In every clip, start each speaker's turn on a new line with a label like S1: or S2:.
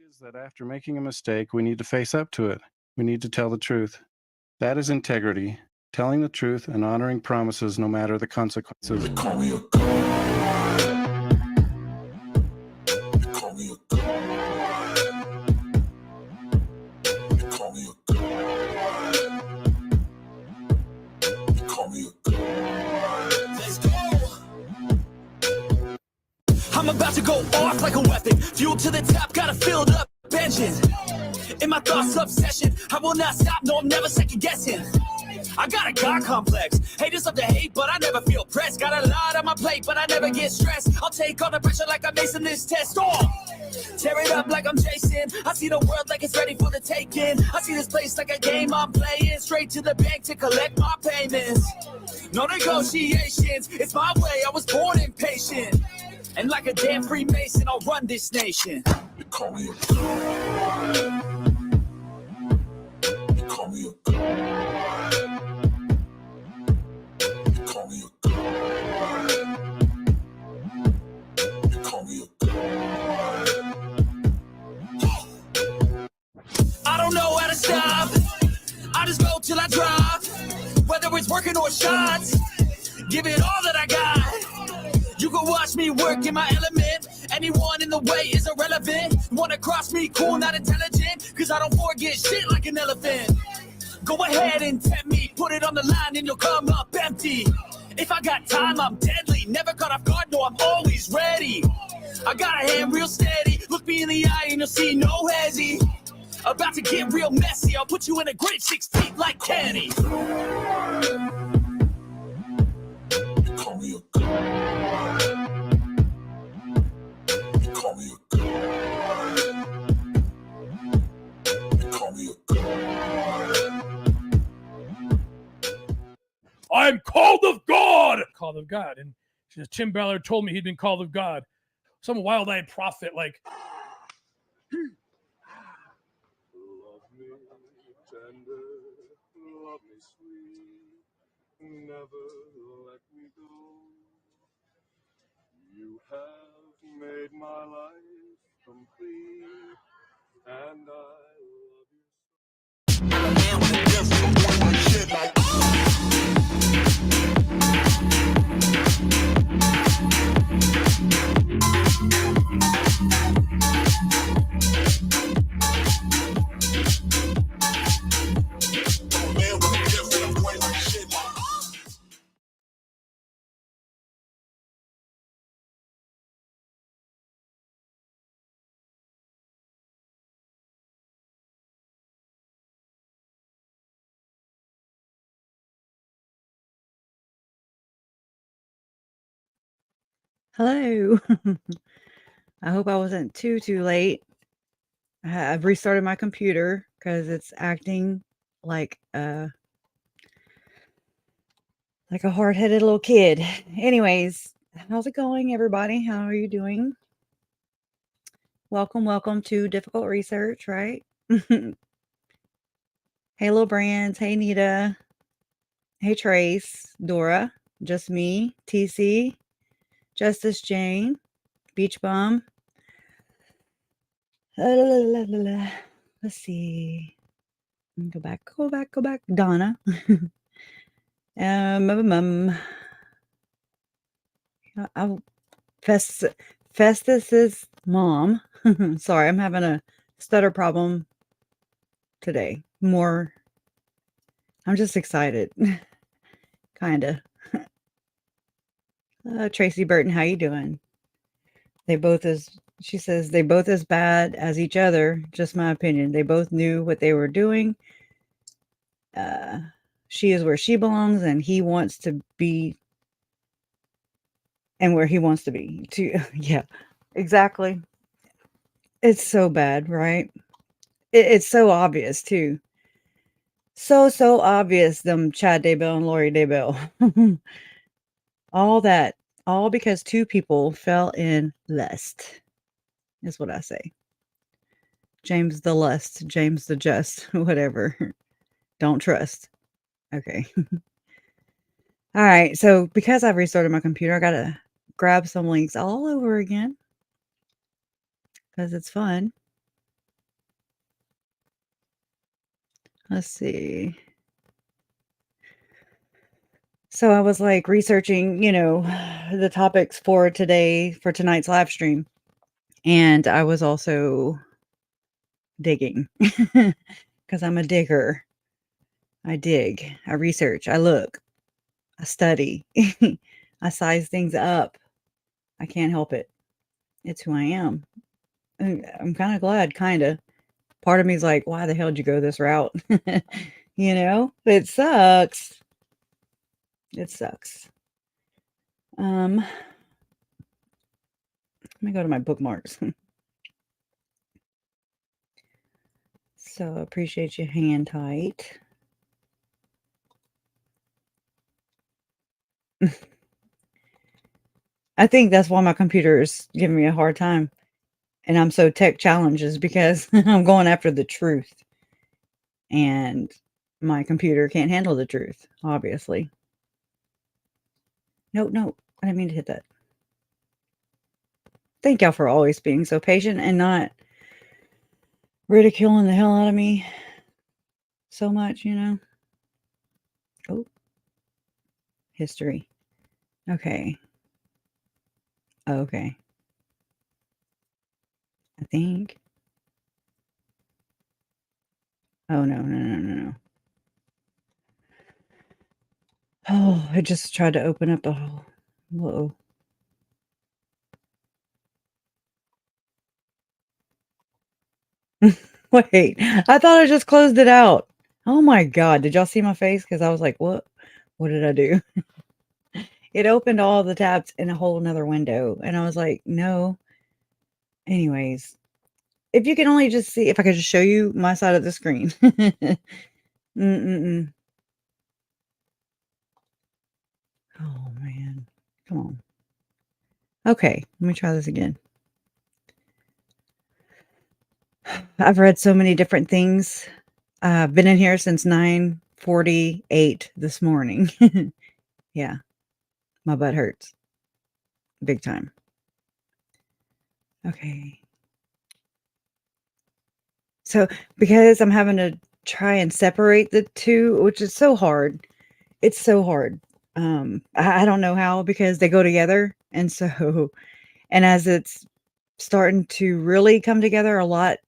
S1: is that after making a mistake, we need to face up to it. We need to tell the truth. That is integrity, telling the truth and honoring promises no matter the consequences.
S2: They call me a god. They call me a god. They call me a god. They call me a god. Let's go. I'm about to go off like a weapon. Fuel to the top, got a filled up engine. In my thoughts, obsession. I will not stop, no, I'm never second guessing. I got a God complex. Haters love to hate, but I never feel pressed. Got a lot on my plate, but I never get stressed. I'll take all the pressure like I'm acing this test. Oh! Tear it up like I'm Jason. I see the world like it's ready for the taking. I see this place like a game I'm playing. Straight to the bank to collect my payments. No negotiations, it's my way, I was born impatient. And like a damn Freemason, I'll run this nation. They call me a god. They call me a god. They call me a god. They call me a god. I don't know how to stop. I just go till I drop. Whether it's working or shots, give it all that I got. You can watch me work in my element. Anyone in the way is irrelevant. Wanna cross me, cool, not intelligent. Cause I don't forget shit like an elephant. Go ahead and tempt me. Put it on the line and you'll come up empty. If I got time, I'm deadly. Never caught off guard, no, I'm always ready. I got a hand real steady. Look me in the eye and you'll see no hezzy. About to get real messy. I'll put you in a grade 6 feet like Kenny. Call me a god. Call me a god. Call me a god.
S3: I'm called of God. Called of God. And she says, Tim Ballard told me he'd been called of God. Some wild-eyed prophet like...
S4: Love me tender, love me sweet, never let me go. You have made my life complete, and I love you
S5: Hello. I hope I wasn't too late. I've restarted my computer because it's acting like a hard-headed little kid. Anyways, how's it going, everybody? How are you doing? Welcome to Difficult Research, right? Hey, Lil Brands. Hey, Nita. Hey, Trace. Dora. Just me. TC. Justice Jane. Beach Bum. Let's see. Go back. Donna. Festus's mom. Sorry, I'm having a stutter problem today. I'm just excited. Kinda. Tracy Burton, how you doing? She says they both as bad as each other. Just my opinion. They both knew what they were doing. She is where she belongs, and he wants to be, and where he wants to be. Yeah, exactly. It's so bad, right? It's so obvious too. So obvious. Them Chad Daybell and Lori Daybell. All because two people fell in lust. Is what I say. James the Lust, James the Just, whatever. Don't trust. Okay. All right. So because I've restarted my computer, I got to grab some links all over again because it's fun. Let's see. So I was like researching, the topics for tonight's live stream. And I was also digging because I'm a digger. I dig, I research, I look, I study, I size things up. I can't help it. It's who I am. And I'm kind of glad, kind of. Part of me is like, why the hell did you go this route? It sucks. It sucks. Let me go to my bookmarks. So appreciate you hanging tight. I think that's why my computer is giving me a hard time. And I'm so tech challenged is because I'm going after the truth. And my computer can't handle the truth, obviously. No, I didn't mean to hit that. Thank y'all for always being so patient and not ridiculing the hell out of me so much, Oh, history. Okay. Okay. I think. Oh, no. Oh, I just tried to open up a whole. Whoa. Wait, I thought I just closed it out. Oh my God. Did y'all see my face? Because I was like, what? What did I do? It opened all the tabs in a whole nother window. And I was like, no. Anyways, if you can only just see, if I could just show you my side of the screen. Mm-mm-mm. Oh, man. Come on. Okay, let me try this again. I've read so many different things. I've been in here since 9:48 this morning. Yeah, my butt hurts. Big time. Okay. So, because I'm having to try and separate the two, which is so hard. It's so hard. I don't know how because they go together. And so, and as it's starting to really come together a lot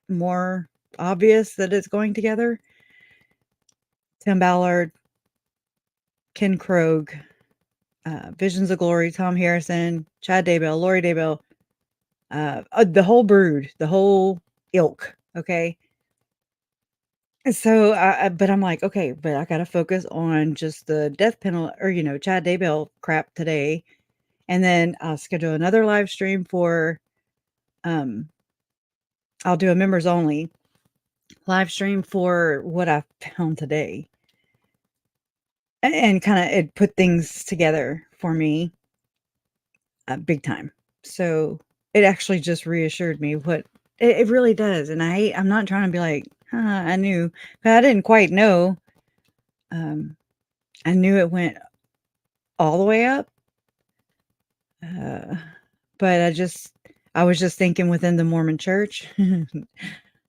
S5: more obvious that it's going together. Tim Ballard, Ken Krogh, Visions of Glory, Tom Harrison, Chad Daybell, Lori Daybell, the whole brood, the whole ilk. Okay. So, but I'm like, okay, but I got to focus on just the death penalty or, Chad Daybell crap today. And then I'll schedule another live stream for, I'll do a members only live stream for what I found today. And kind of it put things together for me big time. So it actually just reassured me what it really does. And I'm not trying to be like, I knew, but I didn't quite know. I knew it went all the way up. But I was just thinking within the Mormon church,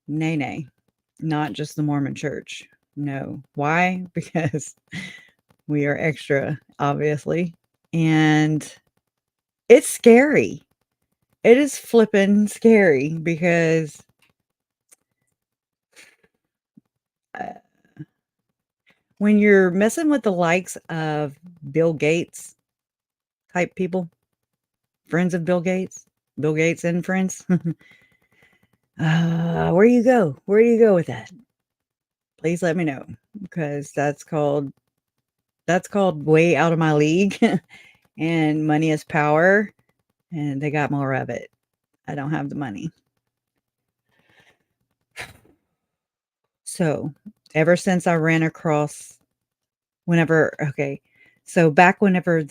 S5: nay, not just the Mormon church. No. Why? Because we are extra, obviously. And it's scary. It is flippin' scary because when you're messing with the likes of Bill Gates type people, friends of Bill Gates and friends, where do you go? Where do you go with that? Please let me know because that's called way out of my league and money is power and they got more of it. I don't have the money. So ever since I ran across so back whenever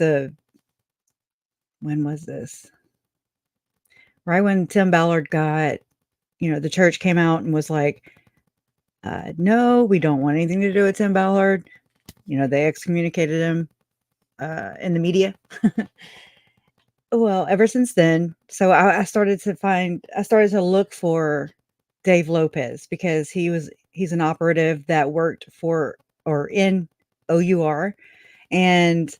S5: when was this? Right when Tim Ballard got, the church came out and was like, no, we don't want anything to do with Tim Ballard. They excommunicated him in the media. Well, ever since then, so I started to look for Dave Lopez because he was he's an operative that worked for or in OUR, and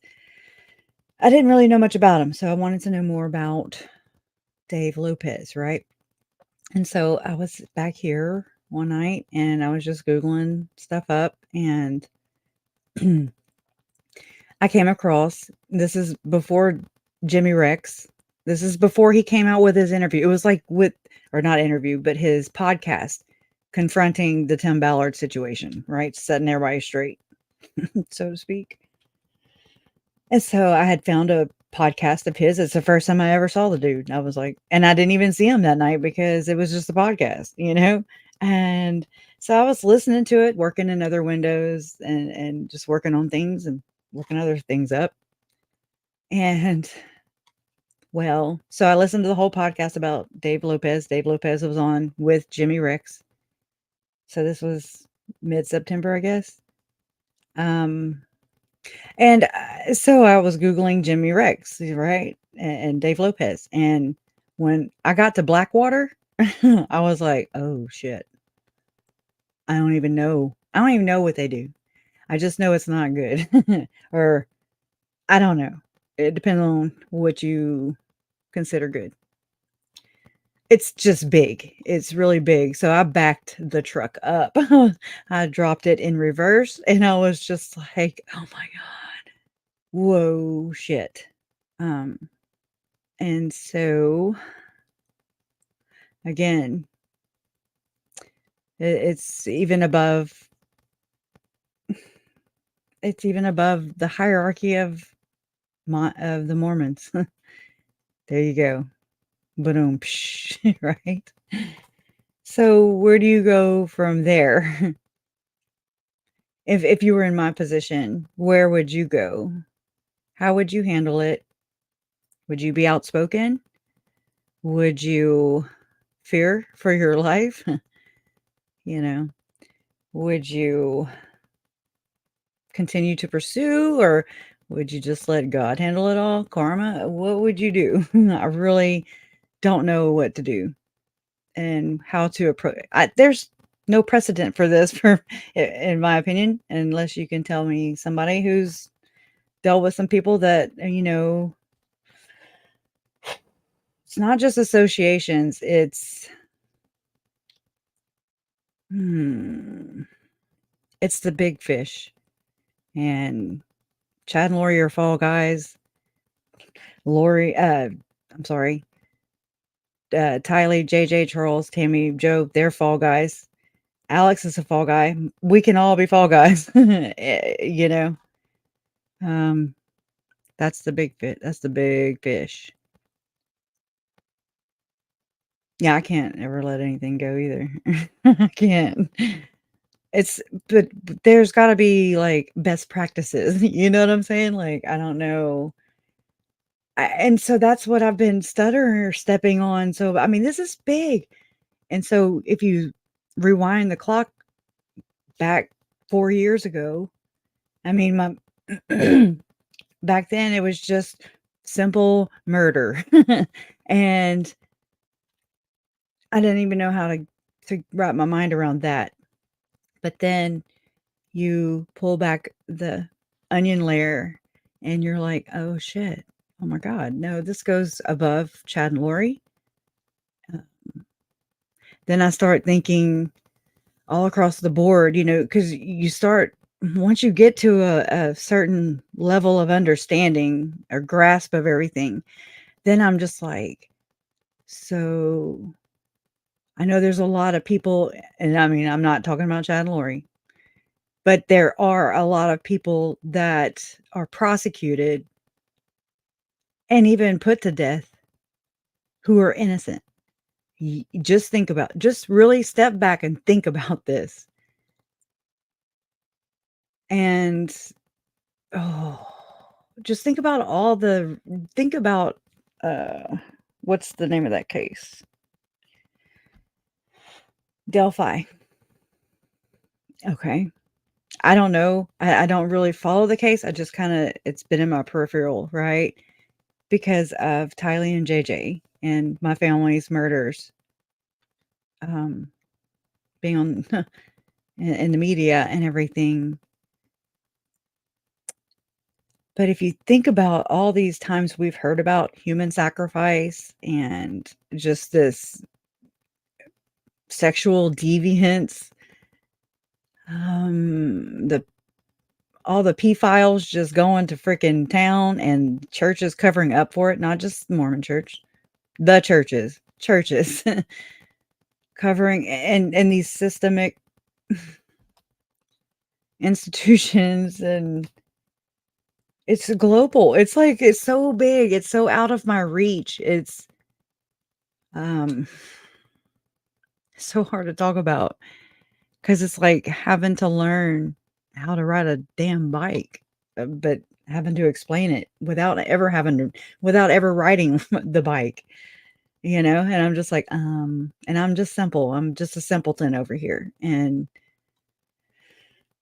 S5: I didn't really know much about him, so I wanted to know more about Dave Lopez, right? And so I was back here one night and I was just Googling stuff up, and I came across, this is before Jimmy Rex. This is before he came out with his interview. It was like or not interview, but his podcast confronting the Tim Ballard situation, right? Setting everybody straight, so to speak. And so I had found a podcast of his. It's the first time I ever saw the dude. I was like, and I didn't even see him that night because it was just a podcast, you know? And so I was listening to it, working in other windows and just working on things and looking other things up. And well, so I listened to the whole podcast about Dave Lopez. Dave Lopez was on with Jimmy Rex. So this was mid-September, I guess. And so I was Googling Jimmy Rex, right? And Dave Lopez. And when I got to Blackwater, I was like, oh shit. I don't even know. I don't even know what they do. I just know it's not good. Or I don't know. It depends on what you consider good. It's just big. It's really big. So I backed the truck up. I dropped it in reverse and I was just like, oh my God. Whoa, shit. And so again, it's even above the hierarchy of the Mormons. There you go. Boom, right? So where do you go from there? If you were in my position, where would you go? How would you handle it? Would you be outspoken? Would you fear for your life? You know, would you continue to pursue, or would you just let God handle it all? Karma? What would you do? I really don't know what to do and how to approach. There's no precedent for this, in my opinion, unless you can tell me somebody who's dealt with some people that, it's not just associations. It's it's the big fish, and Chad and Lori are fall guys. I'm sorry. Tylee, JJ, Charles, Tammy, Joe, they're fall guys. Alex is a fall guy. We can all be fall guys. That's the big fish. That's the big fish. Yeah, I can't ever let anything go either. I can't. But there's got to be like best practices. You know what I'm saying? Like, I don't know. And so that's what I've been stuttering or stepping on. So, I mean, this is big. And so if you rewind the clock back 4 years ago, I mean, back then it was just simple murder. And I didn't even know how to wrap my mind around that. But then you pull back the onion layer and you're like, oh shit. Oh my God. No, this goes above Chad and Lori. Then I start thinking all across the board, because you start, once you get to a certain level of understanding or grasp of everything, then I'm just like, so I know there's a lot of people, and I mean, I'm not talking about Chad and Lori, but there are a lot of people that are prosecuted and even put to death who are innocent. Just really step back and think about this. And, just think about what's the name of that case? Delphi. Okay. I don't know. I don't really follow the case. I just it's been in my peripheral, right? Because of Tylee and JJ and my family's murders. Being on in the media and everything. But if you think about all these times we've heard about human sacrifice and just this sexual deviance, the all the pedophiles just going to freaking town and churches covering up for it, not just the Mormon church, the churches covering and these systemic institutions, and it's global. It's like it's so big, it's so out of my reach. It's um so hard to talk about because it's like having to learn how to ride a damn bike, but having to explain it without ever riding the bike, and I'm just like, and I'm just simple. I'm just a simpleton over here. And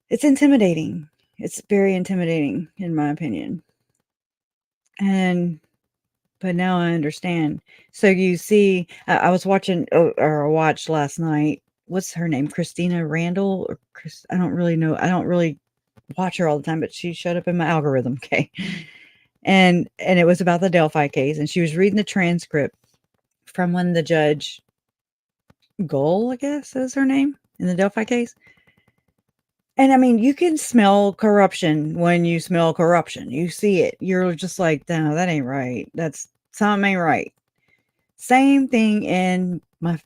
S5: it's intimidating. It's very intimidating, in my opinion. But now I understand. So you see, I was watching, or I watched last night. What's her name? Christina Randall or Chris? I don't really know. I don't really watch her all the time, but she showed up in my algorithm. Okay. And it was about the Delphi case. And she was reading the transcript from when the judge Gull, I guess is her name, in the Delphi case. And I mean, you can smell corruption when you smell corruption. You see it. You're just like, no, that ain't right. That's something ain't right. Same thing in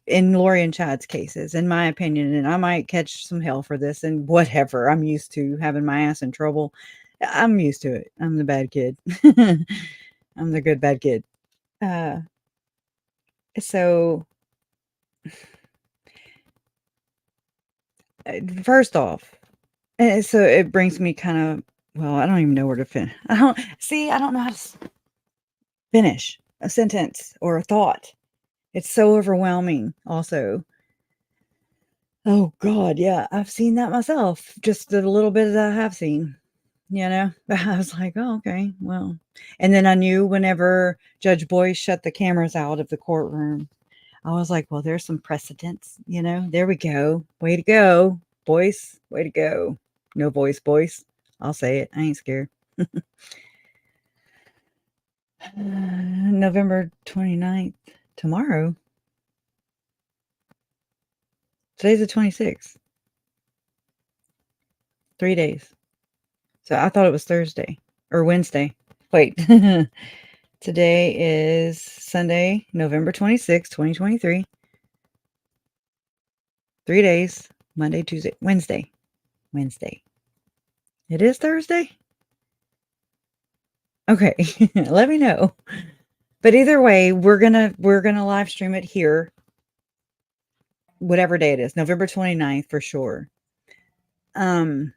S5: Lori and Chad's cases, in my opinion. And I might catch some hell for this and whatever. I'm used to having my ass in trouble. I'm used to it. I'm the bad kid. I'm the good bad kid. So first off, and so it brings me kind of, well, I don't even know where to finish. I don't know how to finish a sentence or a thought. It's so overwhelming also. Oh God, yeah, I've seen that myself. Just the little bit that I have seen, I was like, oh, okay, well. And then I knew whenever Judge Boyce shut the cameras out of the courtroom, I was like, well, there's some precedents, there we go. Way to go, Boyce. Way to go. No voice, Boyce. I'll say it. I ain't scared. November 29th, tomorrow. Today's the 26th. 3 days. So I thought it was Thursday or Wednesday. Wait. Today is Sunday, November 26th, 2023. 3 days. Monday, Tuesday, Wednesday. It is Thursday? Okay. Let me know. But either way, we're gonna live stream it here. Whatever day it is, November 29th for sure.
S6: It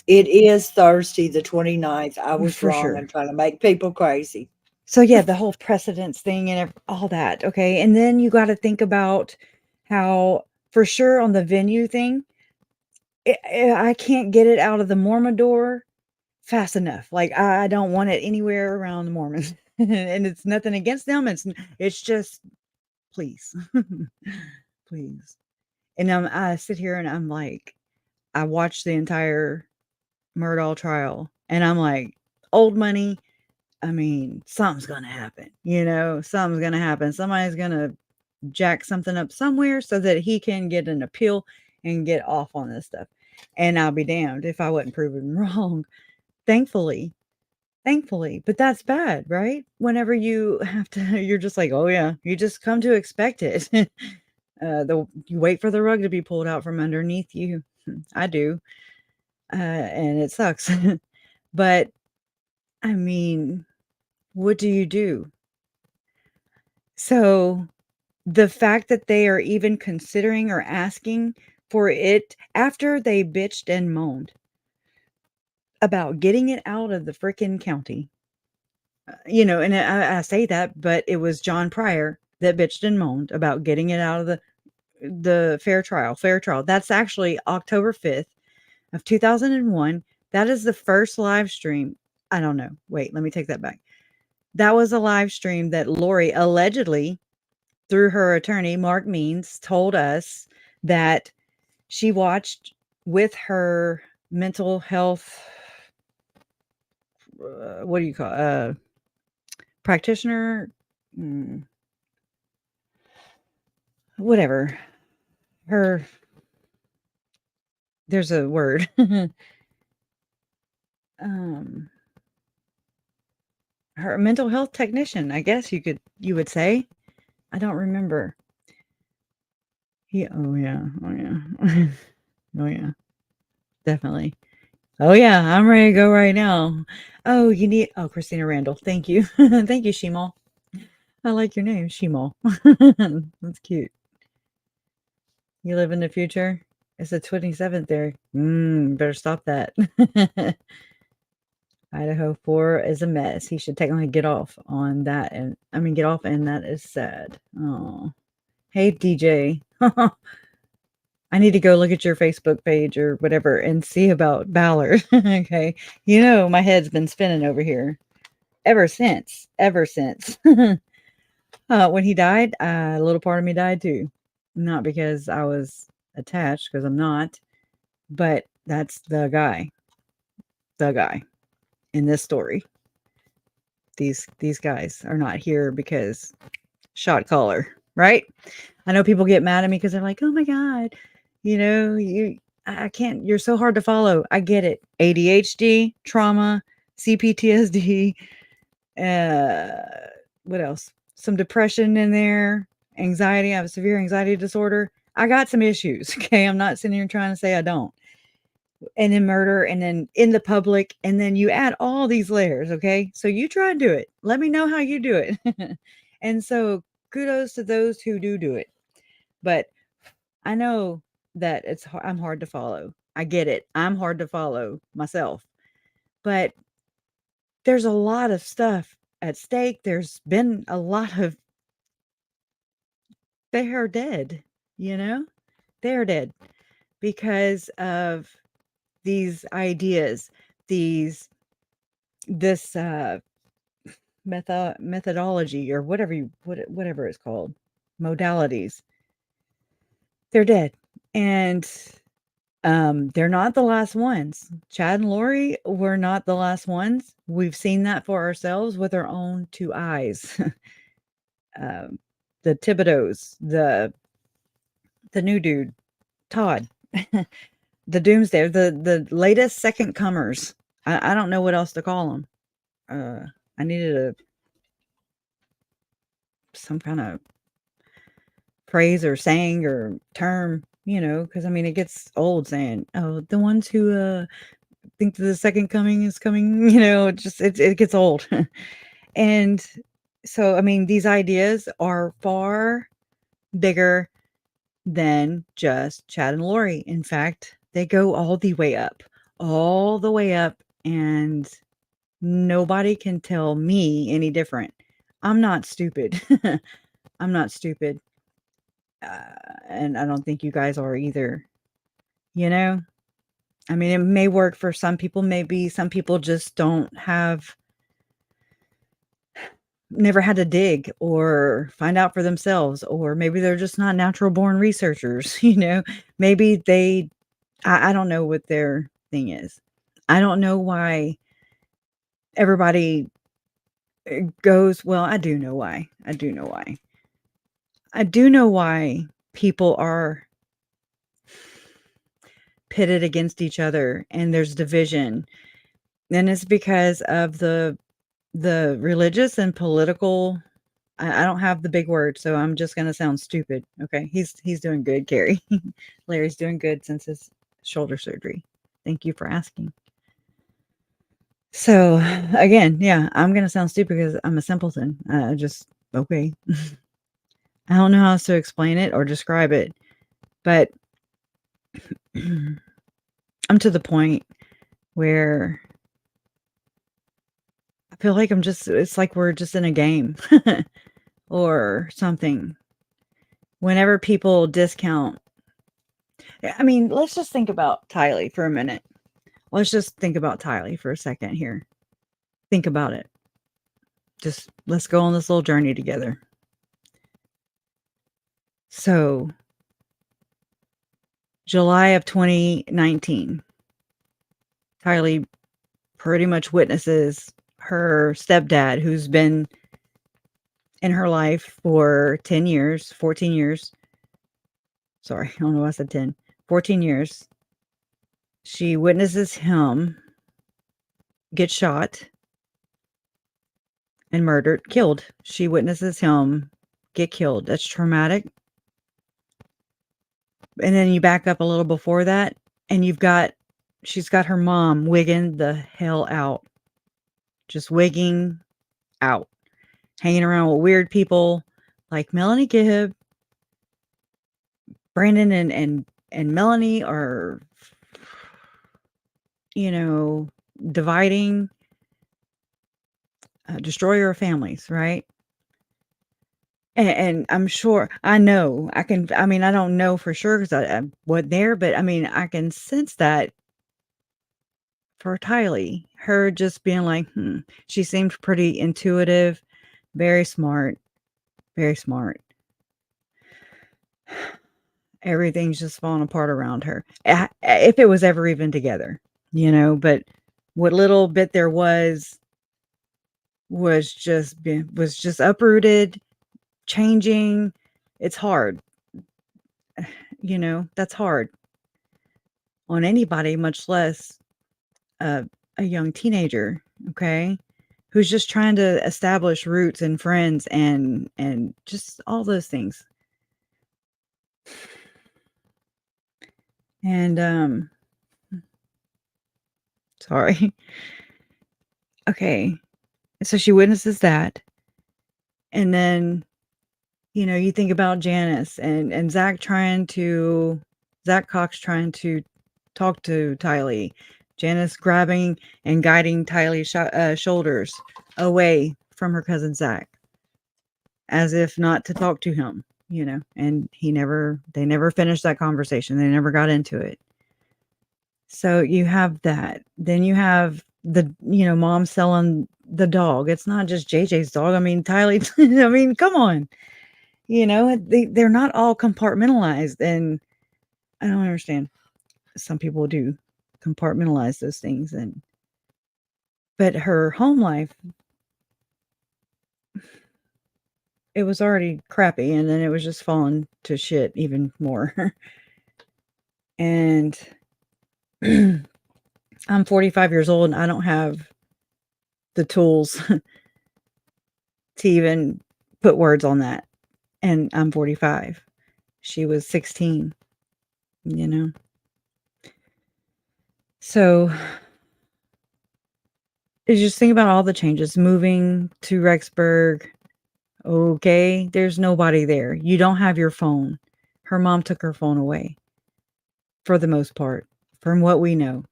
S6: is Thursday, the 29th. I was
S5: For
S6: wrong.
S5: sure.
S6: I'm trying to make people crazy.
S5: So yeah, the whole precedence thing and all that. Okay. And then you got to think about how, for sure, on the venue thing, I can't get it out of the Mormon door fast enough. Like I don't want it anywhere around the Mormons. And it's nothing against them. It's just, please, please. And I sit here and I'm like, I watched the entire Murdaugh trial and I'm like, old money. I mean, something's going to happen, something's going to happen. Somebody's going to jack something up somewhere so that he can get an appeal and get off on this stuff. And I'll be damned if I wasn't proven wrong. Thankfully, but that's bad, right? Whenever you have to, you're just like, oh yeah, you just come to expect it. You wait for the rug to be pulled out from underneath you. I do. And it sucks. But I mean, what do you do? So the fact that they are even considering or asking for it after they bitched and moaned about getting it out of the freaking county, and I say that, but it was John Pryor that bitched and moaned about getting it out of the fair trial. That's actually October 5th of 2001. That is the first live stream. I don't know. Wait, let me take that back. That was a live stream that Lori allegedly, through her attorney, Mark Means, told us that she watched with her mental health, what do you call practitioner, whatever, her, there's a word. Her mental health technician, I guess you would say. I don't remember. Oh yeah. Oh yeah. Definitely. Oh yeah, I'm ready to go right now. Oh, Christina Randall. Thank you. Thank you, Shimal. I like your name, Shimal. That's cute. You live in the future? It's the 27th there. Better stop that. Idaho 4 is a mess. He should technically get off on that. And get off, and that is sad. Oh, hey, DJ. I need to go look at your Facebook page or whatever and see about Ballard. Okay. My head's been spinning over here ever since. When he died, a little part of me died too. Not because I was attached, because I'm not, but that's the guy in this story. These guys are not here because shot caller, right? I know people get mad at me because they're like, oh my God, I can't, you're so hard to follow. I get it. ADHD, trauma, CPTSD, what else? Some depression in there, anxiety. I have a severe anxiety disorder. I got some issues. Okay. I'm not sitting here trying to say I don't. And then murder, and then in the public, and then you add all these layers. Okay. So you try and do it. Let me know how you do it. And so kudos to those who do it. But I know that I'm hard to follow. I get it. I'm hard to follow myself. But there's a lot of stuff at stake. There's been a lot of, they are dead, they're dead because of these ideas, this methodology, or whatever it's called, modalities. They're dead. And they're not the last ones. Chad and Lori were not the last ones. We've seen that for ourselves with our own two eyes. The Thibodeaus, the new dude, Todd, the Doomsday, the latest second comers. I don't know what else to call them. I needed some kind of phrase or saying or term, because it gets old saying, oh, the ones who think that the second coming is coming, it gets old. And so, these ideas are far bigger than just Chad and Lori. In fact, they go all the way up, and nobody can tell me any different. I'm not stupid. I'm not stupid. And I don't think you guys are either. It may work for some people. Maybe some people just never had to dig or find out for themselves, or maybe they're just not natural born researchers. Maybe I don't know what their thing is. I don't know why everybody goes, well, I do know why. I do know why people are pitted against each other and there's division. And it's because of the religious and political. I don't have the big word, so I'm just going to sound stupid. Okay. He's doing good, Carrie. Larry's doing good since his shoulder surgery. Thank you for asking. So again, yeah, I'm going to sound stupid because I'm a simpleton. Okay. I don't know how else to explain it or describe it, but I'm to the point where I feel like it's like we're just in a game or something. Whenever people discount, let's just think about Tylee for a minute. Let's just think about Tylee for a second here. Think about it. Just let's go on this little journey together. So July of 2019. Tylee pretty much witnesses her stepdad, who's been in her life for 10 years, 14 years. Sorry, I don't know why I said 10. 14 years. She witnesses him get shot and murdered, killed. She witnesses him get killed. That's traumatic. And then you back up a little before that, and she's got her mom wigging the hell out. Just wigging out. Hanging around with weird people like Melanie Gibb. Brandon and Melanie are, dividing, destroyer of families, right? And I'm sure, I don't know for sure because I wasn't there, but I can sense that for Tylee, her just being like, she seemed pretty intuitive, very smart, very smart. Everything's just falling apart around her. If it was ever even together, but what little bit there was just uprooted, changing. It's hard. That's hard on anybody, much less a young teenager, okay, who's just trying to establish roots and friends and just all those things. And sorry. Okay. So she witnesses that. And then, you think about Janice and Zach Cox trying to talk to Tylee. Janice grabbing and guiding Tylee's shoulders away from her cousin Zach, as if not to talk to him, and they never finished that conversation. They never got into it. So you have that. Then you have the, mom selling the dog. It's not just JJ's dog. Tylee, come on. They're not all compartmentalized, and I don't understand. Some people do compartmentalize those things, but her home life, it was already crappy, and then it was just falling to shit even more. And I'm 45 years old, and I don't have the tools to even put words on that. And I'm 45. She was 16, So you just think about all the changes. Moving to Rexburg. Okay, there's nobody there. You don't have your phone. Her mom took her phone away, for the most part, from what we know.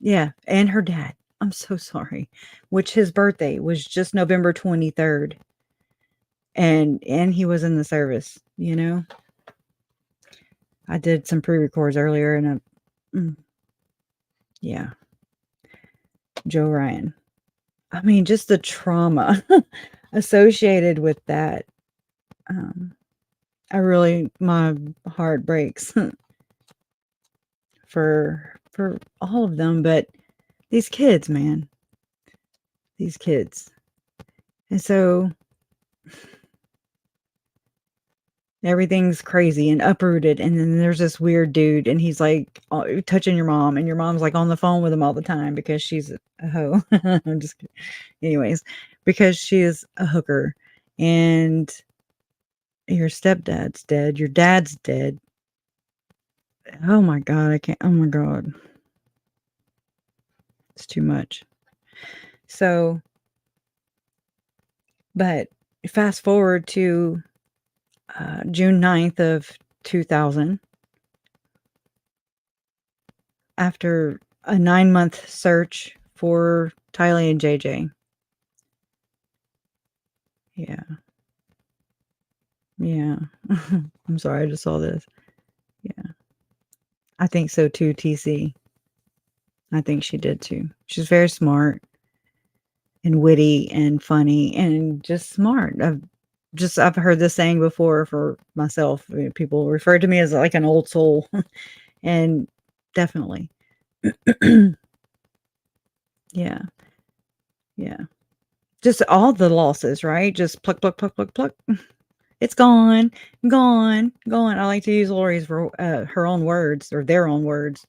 S5: Yeah, and her dad. I'm so sorry. Which his birthday was just November 23rd. And he was in the service, I did some pre-records earlier, and yeah. Joe Ryan. Just the trauma associated with that. My heart breaks for all of them, but these kids, man. These kids. And so everything's crazy and uprooted, and then there's this weird dude, and he's like touching your mom, and your mom's like on the phone with him all the time because she's a hoe. I'm just kidding. Anyways, because she is a hooker, and your stepdad's dead, your dad's dead. Oh my God, I can't. Oh my God, it's too much. So, but fast forward to June 9th of 2000, after a 9-month search for Tylee and JJ. Yeah. I'm sorry, I just saw this. Yeah. I think so too, TC. I think she did too. She's very smart and witty and funny and just smart. just I've heard this saying before for myself. People refer to me as like an old soul, and definitely, yeah, yeah. Just all the losses, right? Just pluck, pluck, pluck, pluck, pluck. It's gone, gone, gone. I like to use Lori's her own words or their own words.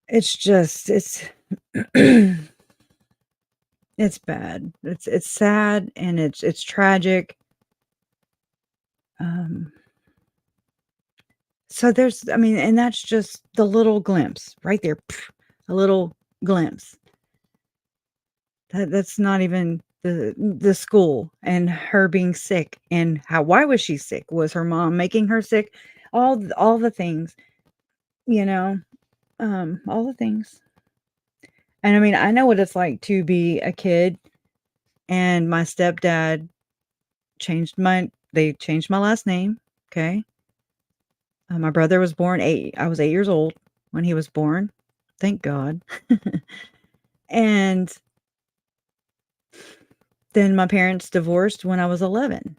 S5: It's just it's it's bad. It's sad and it's tragic. Um, so there's, I mean, and that's just the little glimpse right there, a little glimpse. That's not even the school and her being sick and why was she sick? Was her mom making her sick? All the things, you know, all the things. And I mean, I know what it's like to be a kid, and my stepdad they changed my last name. Okay. My brother was born I was 8 years old when he was born. Thank God. And then my parents divorced when I was 11.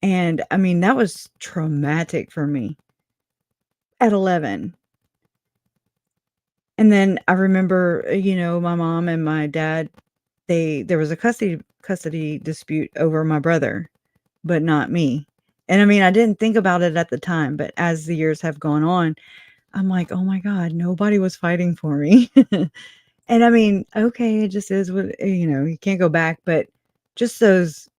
S5: And I mean, that was traumatic for me at 11. And then I remember, my mom and my dad, there was a custody dispute over my brother, but not me. And I mean, I didn't think about it at the time, but as the years have gone on, I'm like, "Oh my God, nobody was fighting for me." And I mean, okay, it just is what, you can't go back, but just those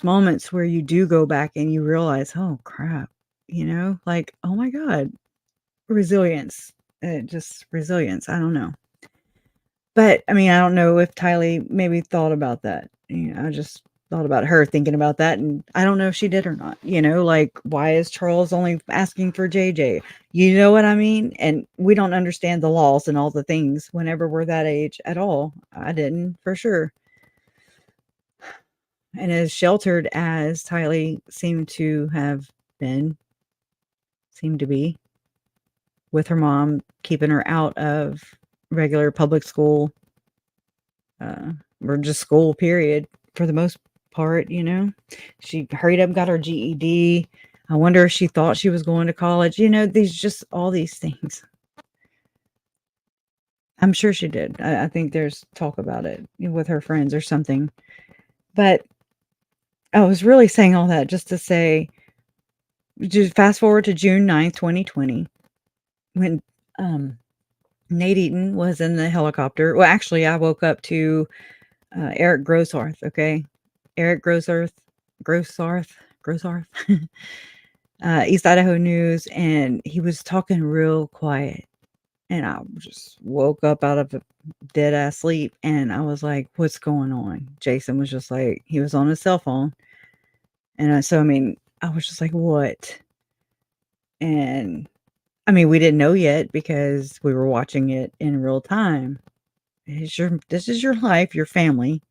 S5: moments where you do go back and you realize, "Oh crap," like, "Oh my God, resilience." Just resilience. I don't know. But I mean, I don't know if Tylee maybe thought about that. I just thought about her thinking about that, and I don't know if she did or not. Like, why is Charles only asking for JJ? You know what I mean? And we don't understand the laws and all the things whenever we're that age at all. I didn't, for sure. And as sheltered as Tylee seemed to be, with her mom keeping her out of regular public school, or just school period for the most part. She hurried up and got her GED. I wonder if she thought she was going to college. All these things. I'm sure she did. I think there's talk about it with her friends or something. But I was really saying all that just to say, just fast forward to June 9th, 2020, when Nate Eaton was in the helicopter. Well, actually, I woke up to Eric Grossarth, okay? Eric Grossarth, East Idaho News, and he was talking real quiet. And I just woke up out of a dead ass sleep, and I was like, what's going on? Jason was just like, he was on his cell phone. And so, I mean, I was just like, what? And I mean, we didn't know yet because we were watching it in real time. This is your life, your family,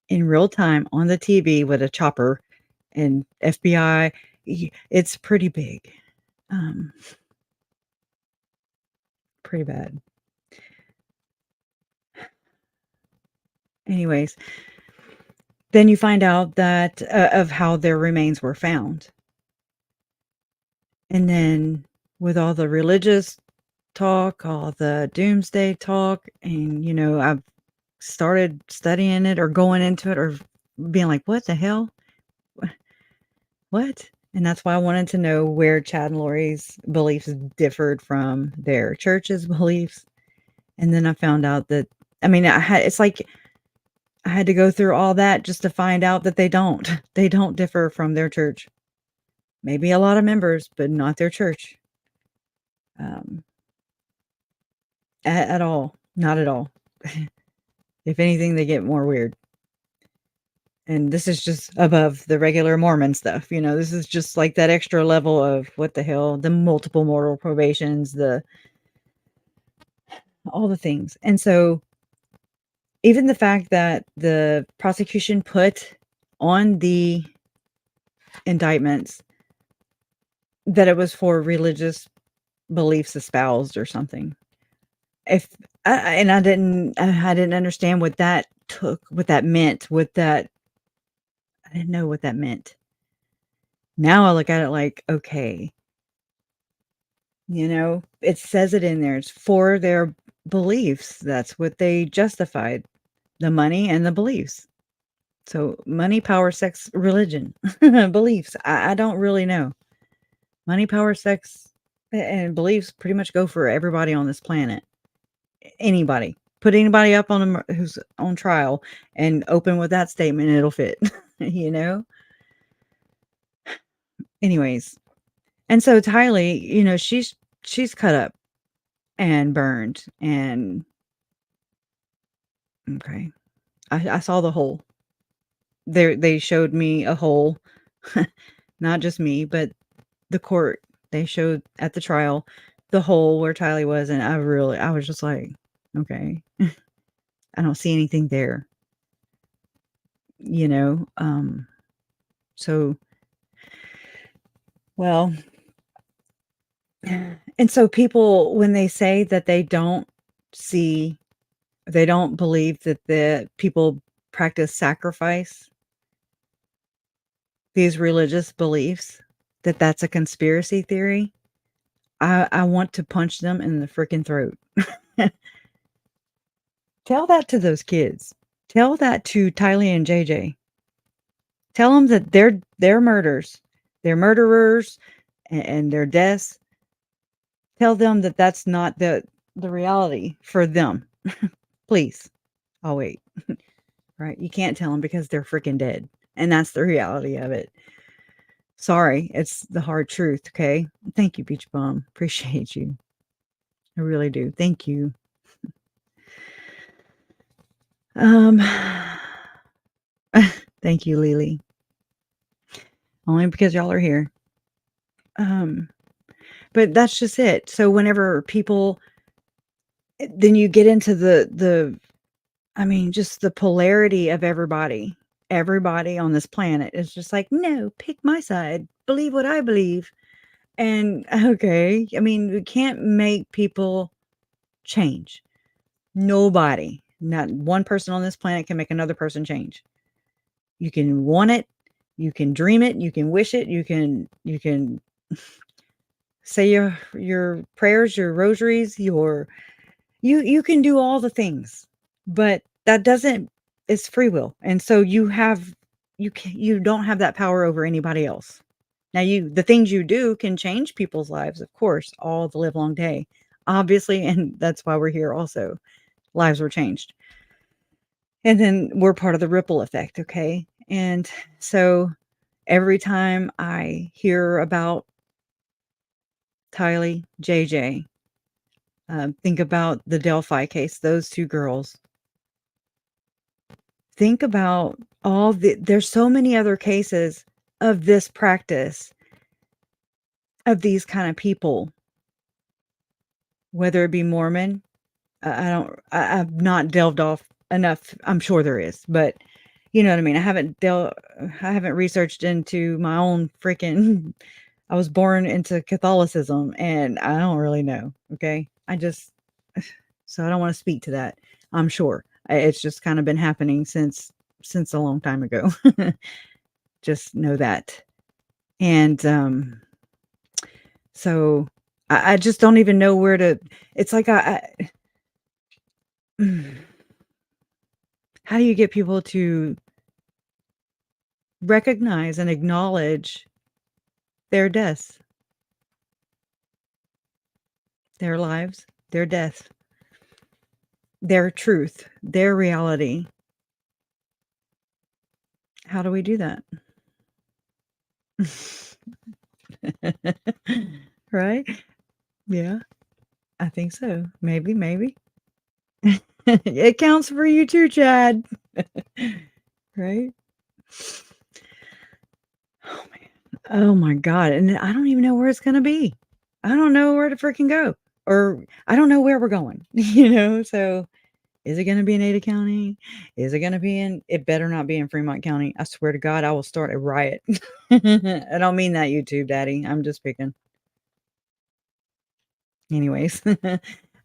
S5: in real time on the TV with a chopper and FBI. It's pretty big. Pretty bad. Anyways, then you find out that of how their remains were found. And then with all the religious talk, all the doomsday talk, and I've started studying it or going into it or being like, what the hell? What? And that's why I wanted to know where Chad and Lori's beliefs differed from their church's beliefs. And then I found out that, I mean, it's like I had to go through all that just to find out that they don't differ from their church. Maybe a lot of members, but not their church. At all. Not at all. If anything, they get more weird. And this is just above the regular Mormon stuff. This is just like that extra level of what the hell, the multiple mortal probations, all the things. And so even the fact that the prosecution put on the indictments that it was for religious beliefs espoused or something. I didn't understand what that meant, what that I didn't know what that meant. Now I look at it like, okay, it says it in there. It's for their beliefs. That's what they justified, the money and the beliefs. So money, power, sex, religion, beliefs. I don't really know. Money, power, sex, and beliefs pretty much go for everybody on this planet. Anybody. Put anybody up on who's on trial and open with that statement, it'll fit, Anyways. And so Tylee, she's cut up and burned and okay. I saw the hole. They showed me a hole. Not just me, but the court. They showed at the trial the hole where Tylee was, and I was just like, okay. I don't see anything there. So well, and so people, when they say that they don't believe that the people practice sacrifice, these religious beliefs, that's a conspiracy theory, I want to punch them in the freaking throat. Tell that to those kids. Tell that to Tylee and JJ. Tell them that they're murderers. They're murderers and they're deaths. Tell them that that's not the reality for them. Please. I'll wait. Right? You can't tell them because they're freaking dead. And that's the reality of it. Sorry. It's the hard truth. Okay. Thank you, Beach Bum. Appreciate you. I really do. Thank you. Thank you, Lily. Only because y'all are here. But that's just it. So whenever people, then you get into just the polarity of everybody. Everybody on this planet is just like, no, pick my side. Believe what I believe. And okay, we can't make people change. Nobody, not one person on this planet can make another person change. You can want it, you can dream it, you can wish it, you can say your prayers, your rosaries, you can do all the things, but that doesn't, it's free will. And so you don't have that power over anybody else. Now the things you do can change people's lives, of course, all the live long day, obviously. And that's why we're here also. Lives were changed. And then we're part of the ripple effect. Okay. And so every time I hear about Tylee, JJ, think about the Delphi case, those two girls. Think about there's so many other cases of this practice of these kind of people, whether it be Mormon. I've not delved off enough. I'm sure there is, but you know what I mean? I haven't researched into my own freaking, I was born into Catholicism and I don't really know. Okay. So I don't want to speak to that. I'm sure it's just kind of been happening since a long time ago. Just know that. And, so I just don't even know where to, it's like, how do you get people to recognize and acknowledge their deaths, their lives, their death, their truth, their reality? How do we do that? Right? Yeah, I think so. Maybe. It counts for you too, Chad. Right? Oh man. Oh my God. And I don't even know where it's gonna be. I don't know where to freaking go. Or I don't know where we're going. So is it gonna be in Ada County? Is it gonna be it better not be in Fremont County. I swear to God, I will start a riot. I don't mean that, YouTube Daddy. I'm just picking. Anyways.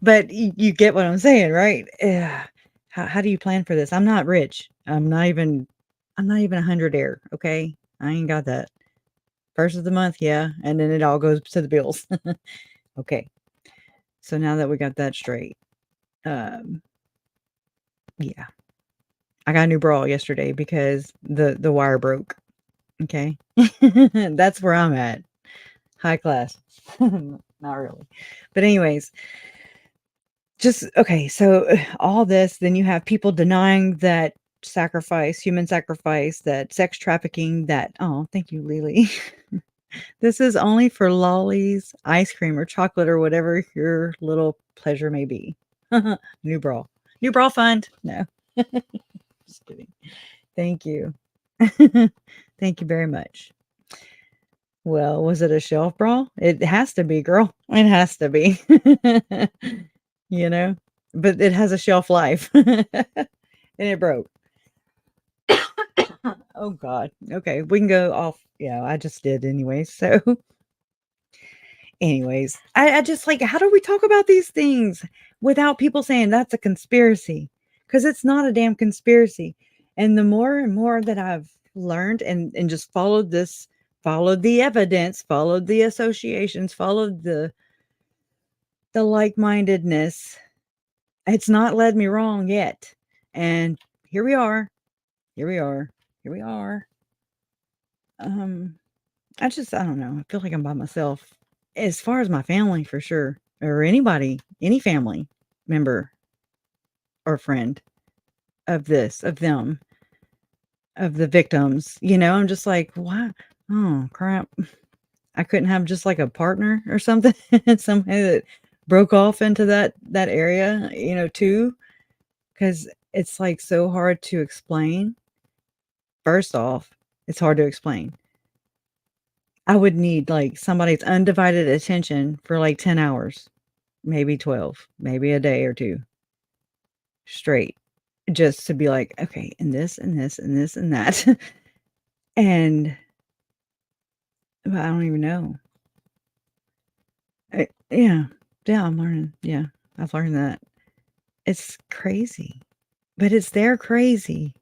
S5: But you get what I'm saying, right? Yeah. How do you plan for this? I'm not rich. I'm not even I'm not even 100 air, okay? I ain't got that. First of the month, yeah, and then it all goes to the bills. Okay. So now that we got that straight, um, yeah. I got a new bra yesterday because the wire broke. Okay. That's where I'm at. High class. Not really. But anyways, just okay, so all this, then you have people denying that sacrifice, human sacrifice, that sex trafficking, that oh, thank you, Lily. This is only for lollies, ice cream, or chocolate, or whatever your little pleasure may be. New bra. New bra fund. No. Just kidding. Thank you. Thank you very much. Well, was it a shelf bra? It has to be, girl. It has to be. You know? But it has a shelf life. And it broke. Oh God. Okay, we can go off. Yeah, I just did anyway. So anyways, I just like, how do we talk about these things without people saying that's a conspiracy? Because it's not a damn conspiracy. And the more and more that I've learned and just followed this, followed the evidence, followed the associations, followed the like-mindedness, it's not led me wrong yet. And here we are. Here we are. Here we are. I don't know. I feel like I'm by myself. As far as my family, for sure, or anybody, any family member or friend of them, of the victims, I'm just like, why? Oh, crap. I couldn't have just like a partner or something, somebody that broke off into that area, too, because it's like so hard to explain. First off, it's hard to explain. I would need like somebody's undivided attention for like 10 hours, maybe 12, maybe a day or two straight, just to be like, okay, and this and this and this and that. And but I don't even know. Yeah, I'm learning. Yeah, I've learned that. It's crazy, but it's their crazy.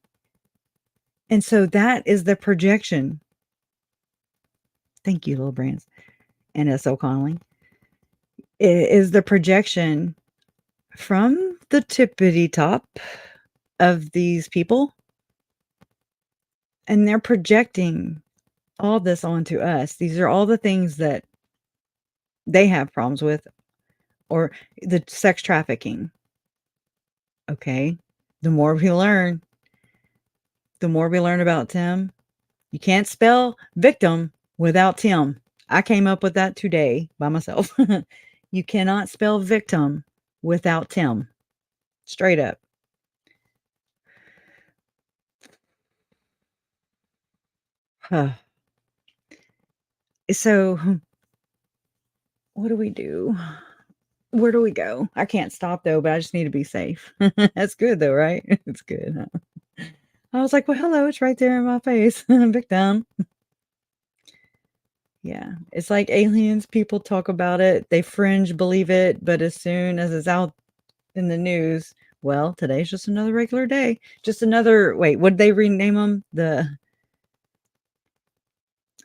S5: And so that is the projection. Thank you, Little Brands and S.O. Connolly. It is the projection from the tippity top of these people. And they're projecting all this onto us. These are all the things that they have problems with, or the sex trafficking. Okay. The more we learn about Tim. You can't spell victim without Tim. I came up with that today by myself. You cannot spell victim without Tim. Straight up. So, what do we do? Where do we go? I can't stop though, but I just need to be safe. That's good though, right? It's good. Huh? I was like, well, hello, it's right there in my face. Victim. Yeah. It's like aliens. People talk about it. They fringe believe it. But as soon as it's out in the news, well, today's just another regular day. Just another, wait, would they rename them?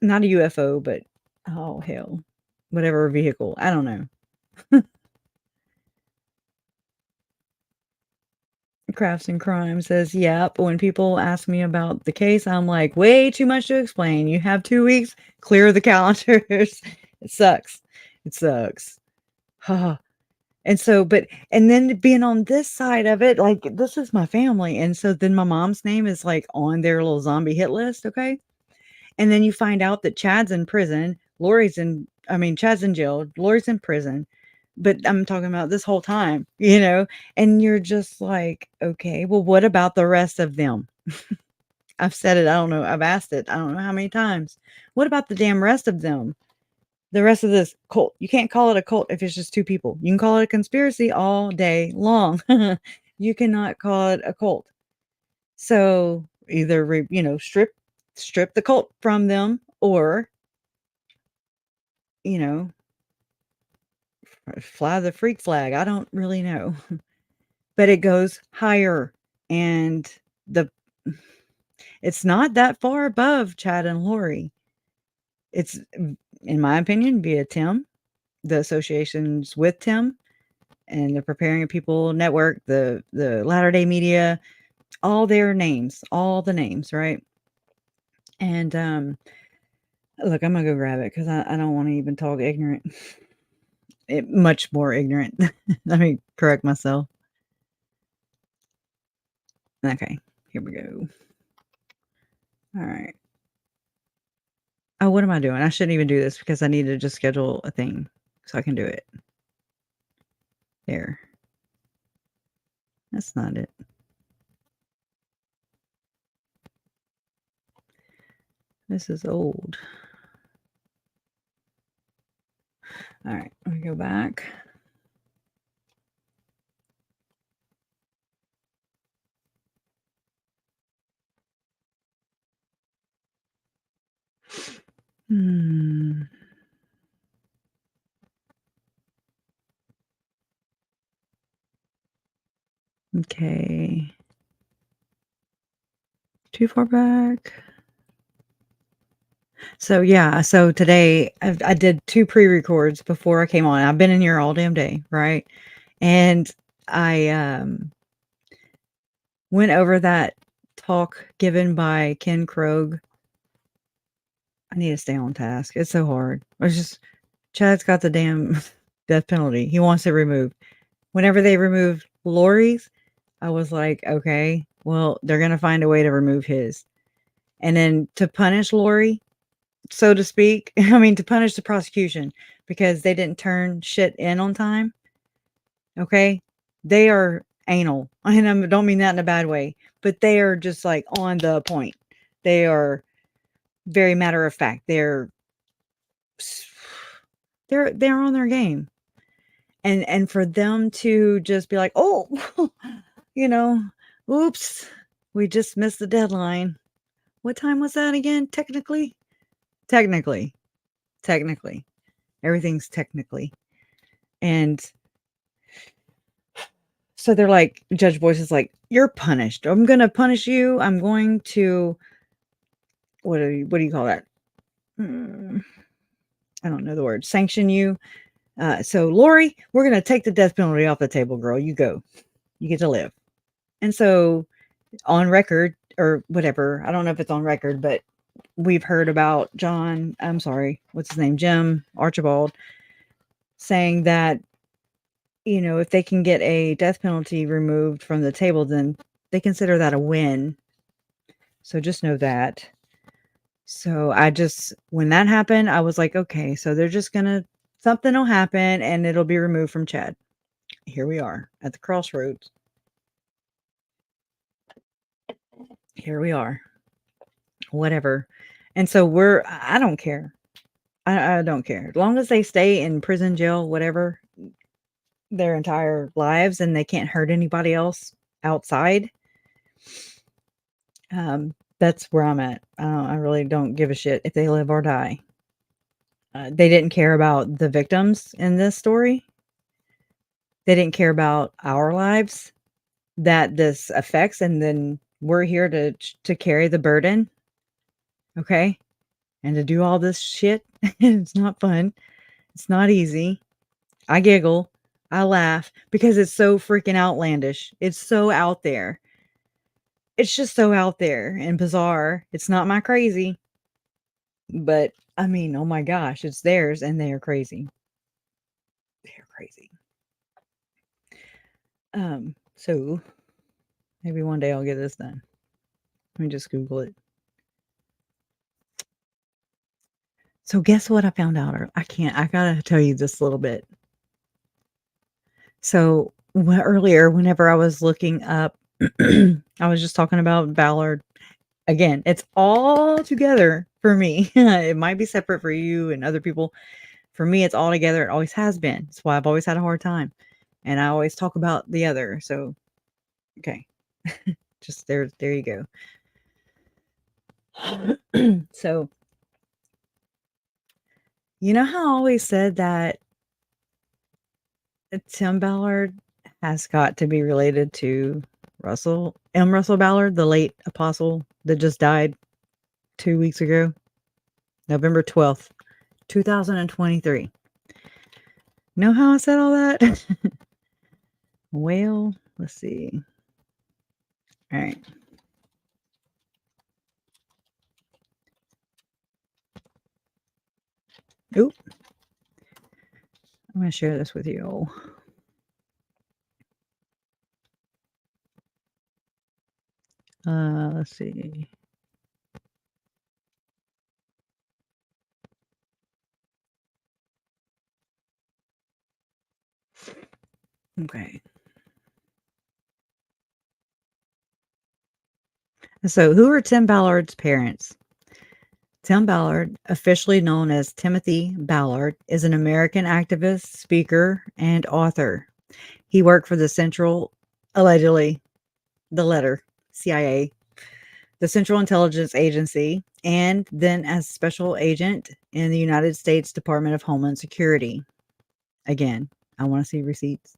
S5: Not a UFO, but oh, hell. Whatever vehicle. I don't know. Crafts and Crime says, yep. When people ask me about the case, I'm like, way too much to explain. You have 2 weeks, clear the calendars. It sucks. It sucks. And so, and then being on this side of it, like, this is my family. And so then my mom's name is like on their little zombie hit list. Okay. And then you find out that Chad's in prison. Chad's in jail. Lori's in prison. But I'm talking about this whole time, and you're just like, okay, well, what about the rest of them? I've said it. I don't know. I've asked it. I don't know how many times. What about the damn rest of them? The rest of this cult. You can't call it a cult if it's just 2 people. You can call it a conspiracy all day long. You cannot call it a cult. So either, strip the cult from them, or, fly the freak flag. I don't really know. But it goes higher, and It's not that far above Chad and Lori. It's, in my opinion, via Tim, the associations with Tim, and the Preparing People Network, the Latter Day Media, all their names, all the names, right? And look, I'm gonna go grab it because I don't want to even talk ignorant. Much more ignorant. Let me correct myself. Okay, here we go. All right. Oh, what am I doing? I shouldn't even do this because I need to just schedule a thing so I can do it. There. That's not it. This is old. All right, let me go back. Hmm. Okay. Too far back. So yeah, so today I did 2 pre-records before I came on. I've been in here all damn day, right? And I went over that talk given by Ken Krogh. I need to stay on task. It's so hard. It's just Chad's got the damn death penalty. He wants it removed. Whenever they removed Lori's, I was like, okay, well, they're gonna find a way to remove his. And then to punish Lori, so to speak, I mean to punish the prosecution because they didn't turn shit in on time. Okay? They are anal. And I don't mean that in a bad way, but they are just like on the point. They are very matter of fact. They're on their game. And for them to just be like, "Oh, you know, oops, we just missed the deadline." What time was that again? Technically. Everything's technically. And so they're like, Judge Boyce is like, "You're punished. I'm going to punish you. I'm going to," what do you call that? I don't know the word. Sanction you. So Lori, we're going to take the death penalty off the table, girl. You go. You get to live. And so on record or whatever, I don't know if it's on record, but we've heard about what's his name? Jim Archibald saying that, if they can get a death penalty removed from the table, then they consider that a win. So just know that. So when that happened, I was like, okay, so they're just something will happen and it'll be removed from Chad. Here we are at the crossroads. Here we are. Whatever. And so I don't care. I don't care. As long as they stay in prison, jail, whatever, their entire lives and they can't hurt anybody else outside. That's where I'm at. I really don't give a shit if they live or die. They didn't care about the victims in this story. They didn't care about our lives that this affects. And then we're here to carry the burden. Okay. And to do all this shit. It's not fun. It's not easy. I giggle. I laugh because it's so freaking outlandish. It's so out there. It's just so out there and bizarre. It's not my crazy. But I mean, oh my gosh, it's theirs and they are crazy. They're crazy. So maybe one day I'll get this done. Let me just Google it. So guess what I found out? I gotta tell you this a little bit. So earlier, whenever I was looking up, I was just talking about Ballard. Again, it's all together for me. It might be separate for you and other people. For me, it's all together. It always has been. That's why I've always had a hard time. And I always talk about the other. So, okay. Just there you go. So, you know how I always said that Tim Ballard has got to be related to Russell Ballard, the late apostle that just died 2 weeks ago, November 12th, 2023. Know how I said all that? Well, let's see. All right. Oop. I'm going to share this with you all. Let's see. Okay. So, who are Tim Ballard's parents? Tim Ballard, officially known as Timothy Ballard, is an American activist, speaker, and author. He worked for allegedly, the letter, CIA, the Central Intelligence Agency, and then as special agent in the United States Department of Homeland Security. Again, I want to see receipts.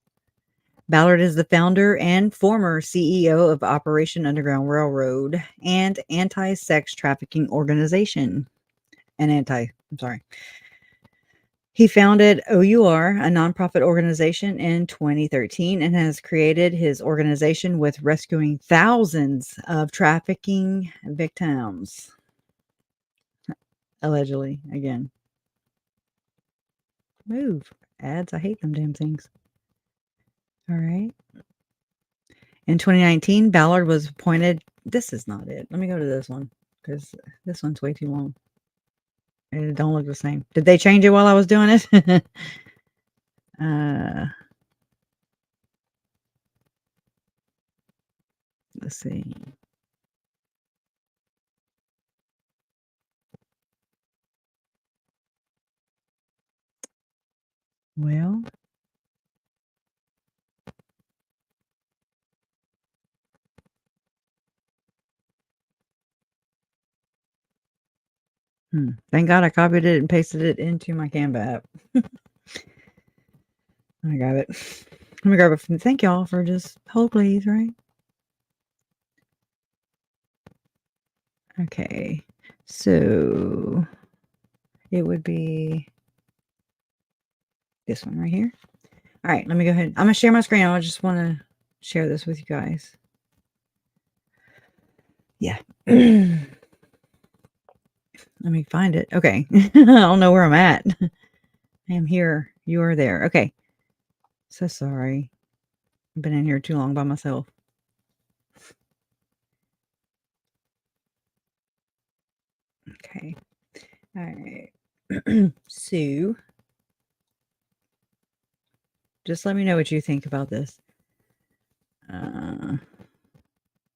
S5: Ballard is the founder and former CEO of Operation Underground Railroad and anti-sex trafficking organization. He founded OUR, a nonprofit organization, in 2013 and has created his organization with rescuing thousands of trafficking victims. Allegedly, again. Move. Ads. I hate them damn things. All right. In 2019, Ballard was appointed. This is not it. Let me go to this one because this one's way too long. It don't look the same. Did they change it while I was doing it? Let's see. Well, thank God I copied it and pasted it into my Canva app. I grab it. Let me grab it from. Thank y'all for just hold, please. Right? Okay. So it would be this one right here. All right. Let me go ahead. I'm gonna share my screen. I just want to share this with you guys. Yeah. Let me find it. Okay. I don't know where I'm at. I am here. You are there. Okay. So sorry. I've been in here too long by myself. Okay. All right. So just let me know what you think about this.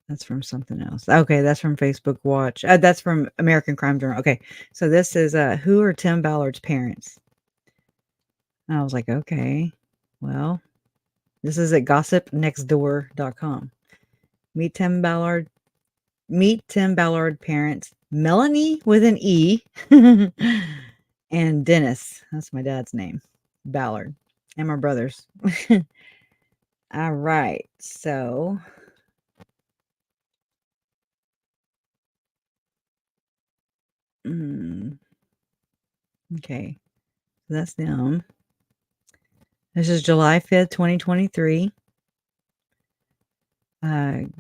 S5: That's from something else. Okay, that's from Facebook Watch. That's from American Crime Journal. Okay, so this is who are Tim Ballard's parents? And I was like, okay, well, this is at gossipnextdoor.com. Meet Tim Ballard parents, Melanie with an E, and Dennis. That's my dad's name, Ballard, and my brother's. All right, so. Okay, that's them. This is July 5th, 2023.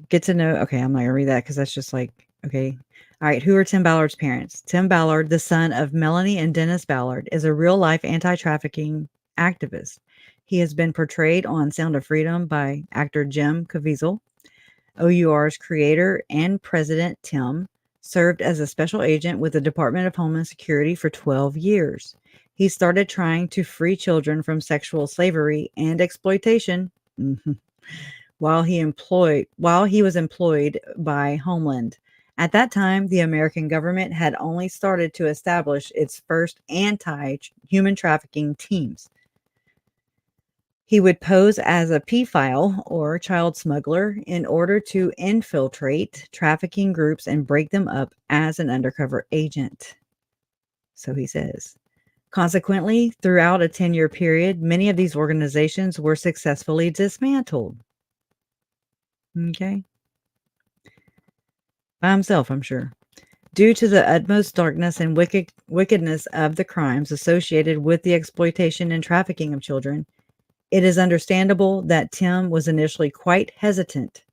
S5: Get to know. Okay, I'm not gonna read that because that's just like, okay. All right, who are Tim Ballard's parents? Tim Ballard, the son of Melanie and Dennis Ballard, is a real-life anti-trafficking activist. He has been portrayed on Sound of Freedom by actor Jim Caviezel. OUR's creator and president, Tim, served as a special agent with the Department of Homeland Security for 12 years. He started trying to free children from sexual slavery and exploitation while he was employed by Homeland. At that time, the American government had only started to establish its first anti-human trafficking teams. He would pose as a pedophile or child smuggler in order to infiltrate trafficking groups and break them up as an undercover agent. So he says. Consequently, throughout a 10-year period, many of these organizations were successfully dismantled. Okay. By himself, I'm sure. Due to the utmost darkness and wickedness of the crimes associated with the exploitation and trafficking of children, it is understandable that Tim was initially quite hesitant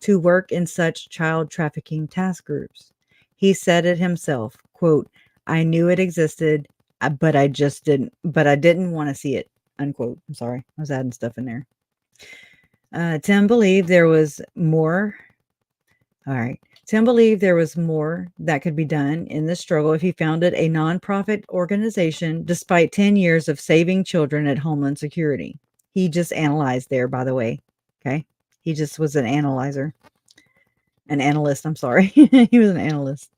S5: to work in such child trafficking task groups. He said it himself, quote, "I knew it existed, but I didn't want to see it," unquote. I'm sorry, I was adding stuff in there. Tim believed there was more. All right. Tim believed there was more that could be done in this struggle if he founded a nonprofit organization despite 10 years of saving children at Homeland Security. He just analyzed there, by the way. Okay. He just was an analyzer. An analyst, I'm sorry. He was an analyst.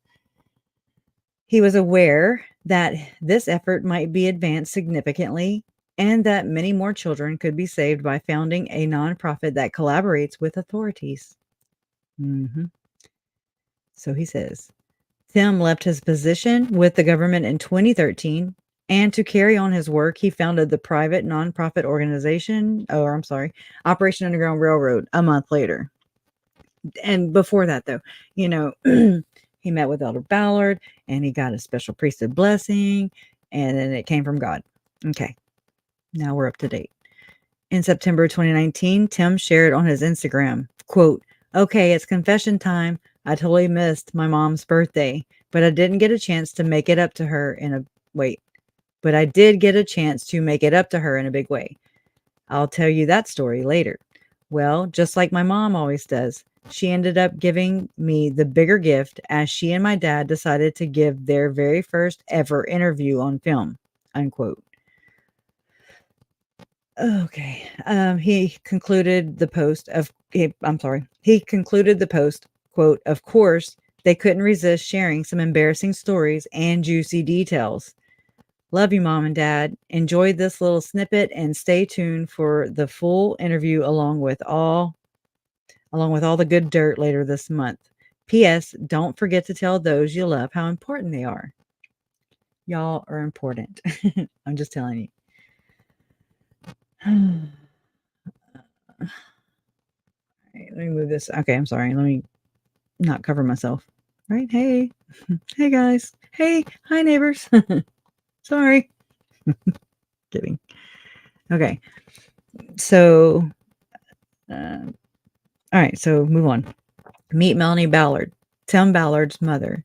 S5: He was aware that this effort might be advanced significantly and that many more children could be saved by founding a nonprofit that collaborates with authorities. So he says, Tim left his position with the government in 2013, and to carry on his work, he founded the private nonprofit organization, Operation Underground Railroad, a month later. And before that, though, he met with Elder Ballard, and he got a special priesthood blessing, and then it came from God. Okay, now we're up to date. In September 2019, Tim shared on his Instagram, quote, "Okay, it's confession time. I totally missed my mom's birthday, but I didn't get a chance to make it up to her but I did get a chance to make it up to her in a big way. I'll tell you that story later. Well, just like my mom always does, she ended up giving me the bigger gift as she and my dad decided to give their very first ever interview on film," unquote. Okay. He concluded the post, quote, "Of course, they couldn't resist sharing some embarrassing stories and juicy details. Love you, Mom and Dad. Enjoyed this little snippet and stay tuned for the full interview along with all the good dirt later this month. P.S. Don't forget to tell those you love how important they are. Y'all are important." I'm just telling you. Let me move this. Okay, I'm sorry. Let me not cover myself. Right? Hey. Hey, guys. Hey. Hi, neighbors. Sorry. Kidding. Okay. So, all right. So move on. Meet Melanie Ballard, Tim Ballard's mother.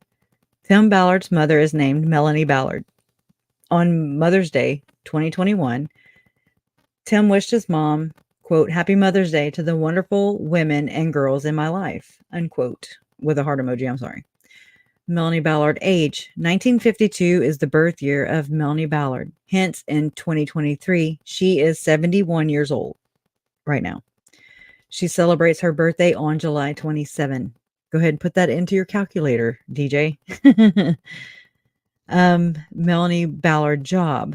S5: Tim Ballard's mother is named Melanie Ballard. On Mother's Day, 2021, Tim wished his mom, quote, "Happy Mother's Day to the wonderful women and girls in my life," unquote, with a heart emoji. I'm sorry. Melanie Ballard age. 1952 is the birth year of Melanie Ballard. Hence, in 2023, she is 71 years old right now. She celebrates her birthday on July 27. Go ahead and put that into your calculator, DJ. Melanie Ballard job.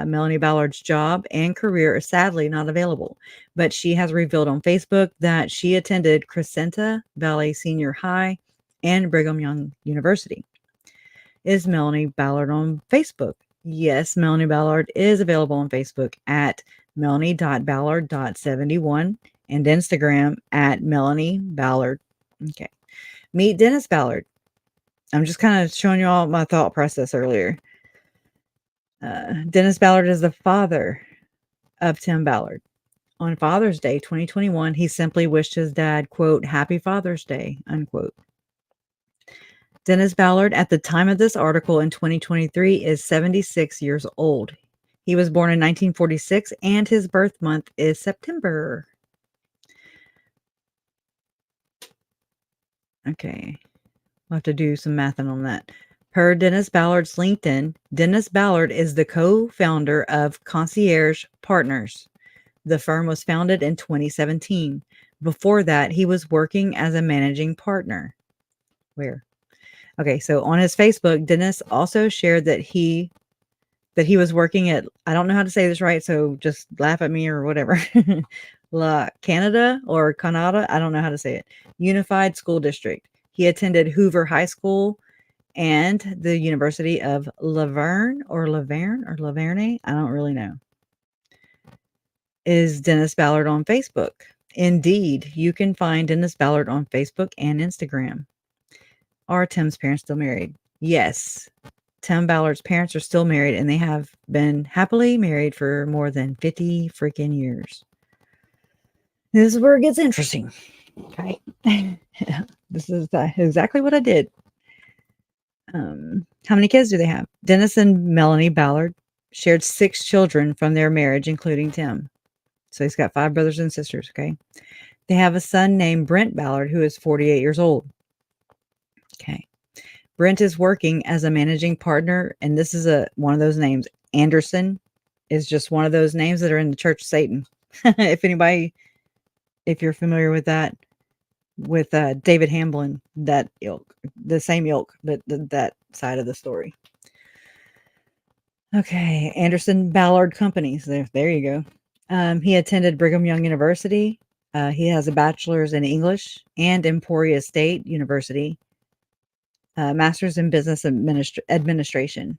S5: Melanie Ballard's job and career are sadly not available, but she has revealed on Facebook that she attended Crescenta Valley Senior High and Brigham Young University. Is Melanie Ballard on Facebook? Yes, Melanie Ballard is available on Facebook at melanie.ballard.71 and Instagram at Melanie Ballard. Okay. Meet Dennis Ballard. I'm just kind of showing you all my thought process earlier. Dennis Ballard is the father of Tim Ballard. On Father's Day 2021, he simply wished his dad, quote, "Happy Father's Day," unquote. Dennis Ballard, at the time of this article in 2023, is 76 years old. He was born in 1946, and his birth month is September. Okay. We'll have to do some mathing on that. Per Dennis Ballard's LinkedIn, Dennis Ballard is the co-founder of Concierge Partners. The firm was founded in 2017. Before that, he was working as a managing partner. Where? Okay, so on his Facebook, Dennis also shared that he was working at, I don't know how to say this right, so just laugh at me or whatever. La Canada or Canada, I don't know how to say it. Unified School District. He attended Hoover High School and the University of Laverne. I don't really know. Is Dennis Ballard on Facebook? Indeed, you can find Dennis Ballard on Facebook and Instagram. Are Tim's parents still married? Yes. Tim Ballard's parents are still married, and they have been happily married for more than 50 freaking years. This is where it gets interesting. Okay. This is exactly what I did. How many kids do they have? Dennis and Melanie Ballard shared 6 children from their marriage, including Tim. So he's got 5 brothers and sisters. Okay. They have a son named Brent Ballard, who is 48 years old. Okay. Brent is working as a managing partner, and this is one of those names. Anderson is just one of those names that are in the Church of Satan. If you're familiar with that, with David Hamblin, that ilk, the same ilk, but that side of the story. Okay, Anderson Ballard Companies. There you go. He attended Brigham Young University. He has a bachelor's in English and Emporia State University. Master's in Business Administration.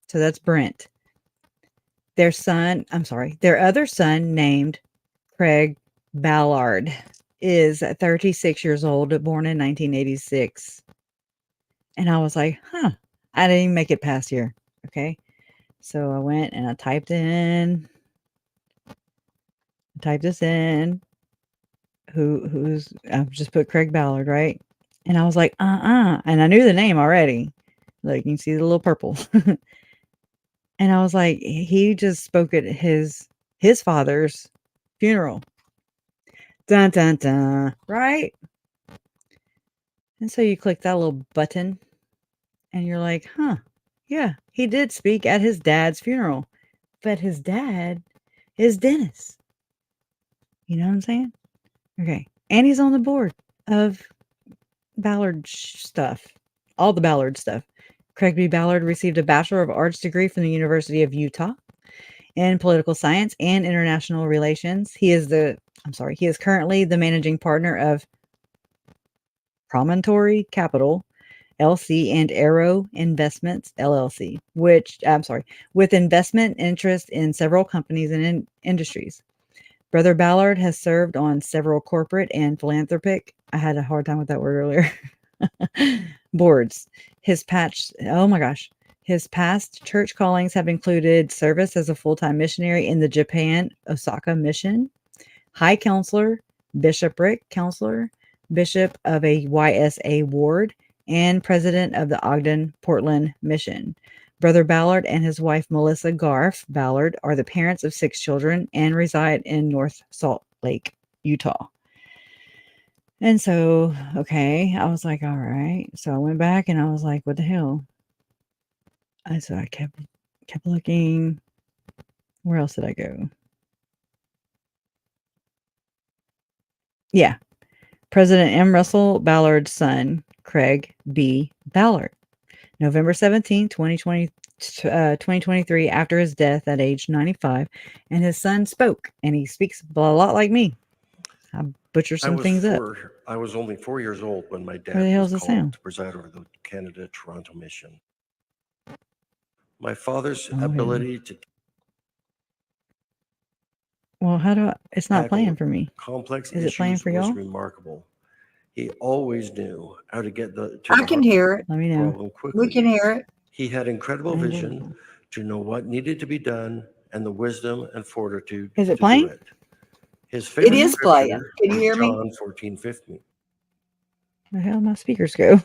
S5: So that's Brent. Their other son named Craig Ballard is 36 years old, born in 1986. And I was like, I didn't even make it past here. Okay. So I went and I typed this in. I've just put Craig Ballard, right? And I was like, and I knew the name already. Like, you can see the little purple. And I was like, he just spoke at his father's funeral. Dun, dun, dun. Right? And so you click that little button and you're like, yeah, he did speak at his dad's funeral. But his dad is Dennis. You know what I'm saying? Okay. And he's on the board of Ballard stuff. All the Ballard stuff. Craig B. Ballard received a Bachelor of Arts degree from the University of Utah in political science and international relations. He is currently the managing partner of Promontory Capital LC and Arrow Investments LLC, with investment interest in several companies and industries. Brother Ballard has served on several corporate and philanthropic, I had a hard time with that word earlier, boards. His past church callings have included service as a full-time missionary in the Japan Osaka mission, high counselor, bishopric counselor, bishop of a YSA ward, and president of the Ogden Portland mission. Brother Ballard and his wife Melissa Garf Ballard are the parents of 6 children and reside in North Salt Lake, Utah. And so, okay, I was like, all right. So I went back and I was like, what the hell? So I kept looking. Where else did I go? Yeah. President M. Russell Ballard's son, Craig B. Ballard. November 17, 2023, after his death at age 95, and his son spoke, and he speaks a lot like me. I butcher some things up.
S7: I was only 4 years old when my dad
S5: Where the hell's
S7: was
S5: the
S7: called
S5: sound?
S7: to preside over the Canada-Toronto mission. My father's
S5: Oh,
S7: ability to
S5: Well, how do I? It's not
S7: tackle
S5: playing for me.
S7: complex
S5: Is it playing
S7: issues
S5: for
S7: was
S5: y'all?
S7: remarkable. He always knew how to get to
S6: I
S7: the
S6: can
S7: heart
S6: hear it.
S7: of
S5: Let me
S7: the
S5: know.
S7: problem quickly.
S6: We can hear it.
S7: He had incredible
S5: I didn't.
S7: vision to know what needed to be done and the wisdom and fortitude
S5: Is it
S7: to
S5: playing?
S7: do it. His favorite
S6: is playing.
S7: scripture
S6: Can you
S7: was
S6: hear me?
S7: John 14:15.
S5: Where the hell did my speakers go?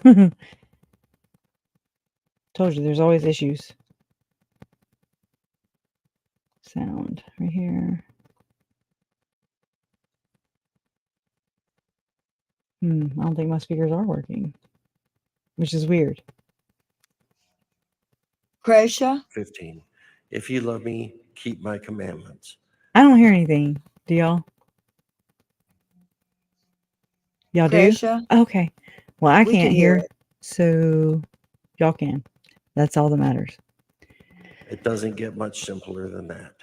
S5: Told you there's always issues. Sound right here. I don't think my speakers are working, which is weird.
S6: Krisha,
S7: 15. If you love me, keep my commandments.
S5: I don't hear anything. Do y'all? Y'all do?
S6: Krisha,
S5: Okay. Well, I
S6: we
S5: can't
S6: can hear
S5: hear,
S6: it.
S5: so y'all can. That's all that matters.
S7: It doesn't get much simpler than that.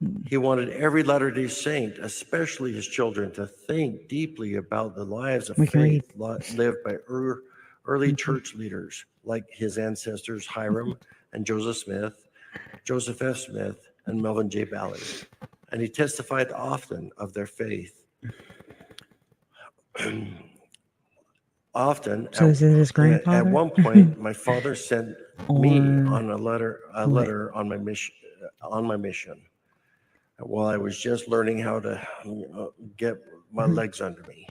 S5: Hmm.
S7: He wanted every Latter-day Saint, especially his children, to think deeply about the lives of
S5: We can read.
S7: faith lived by early
S5: Okay.
S7: church leaders like his ancestors Hiram and Joseph Smith, Joseph F. Smith, and Melvin J. Ballard. And he testified often of their faith Often,
S5: So is it his
S7: at
S5: grandfather?
S7: one point, my father sent me
S5: Or
S7: on a letter on my mission while I was just learning how to get my legs under me.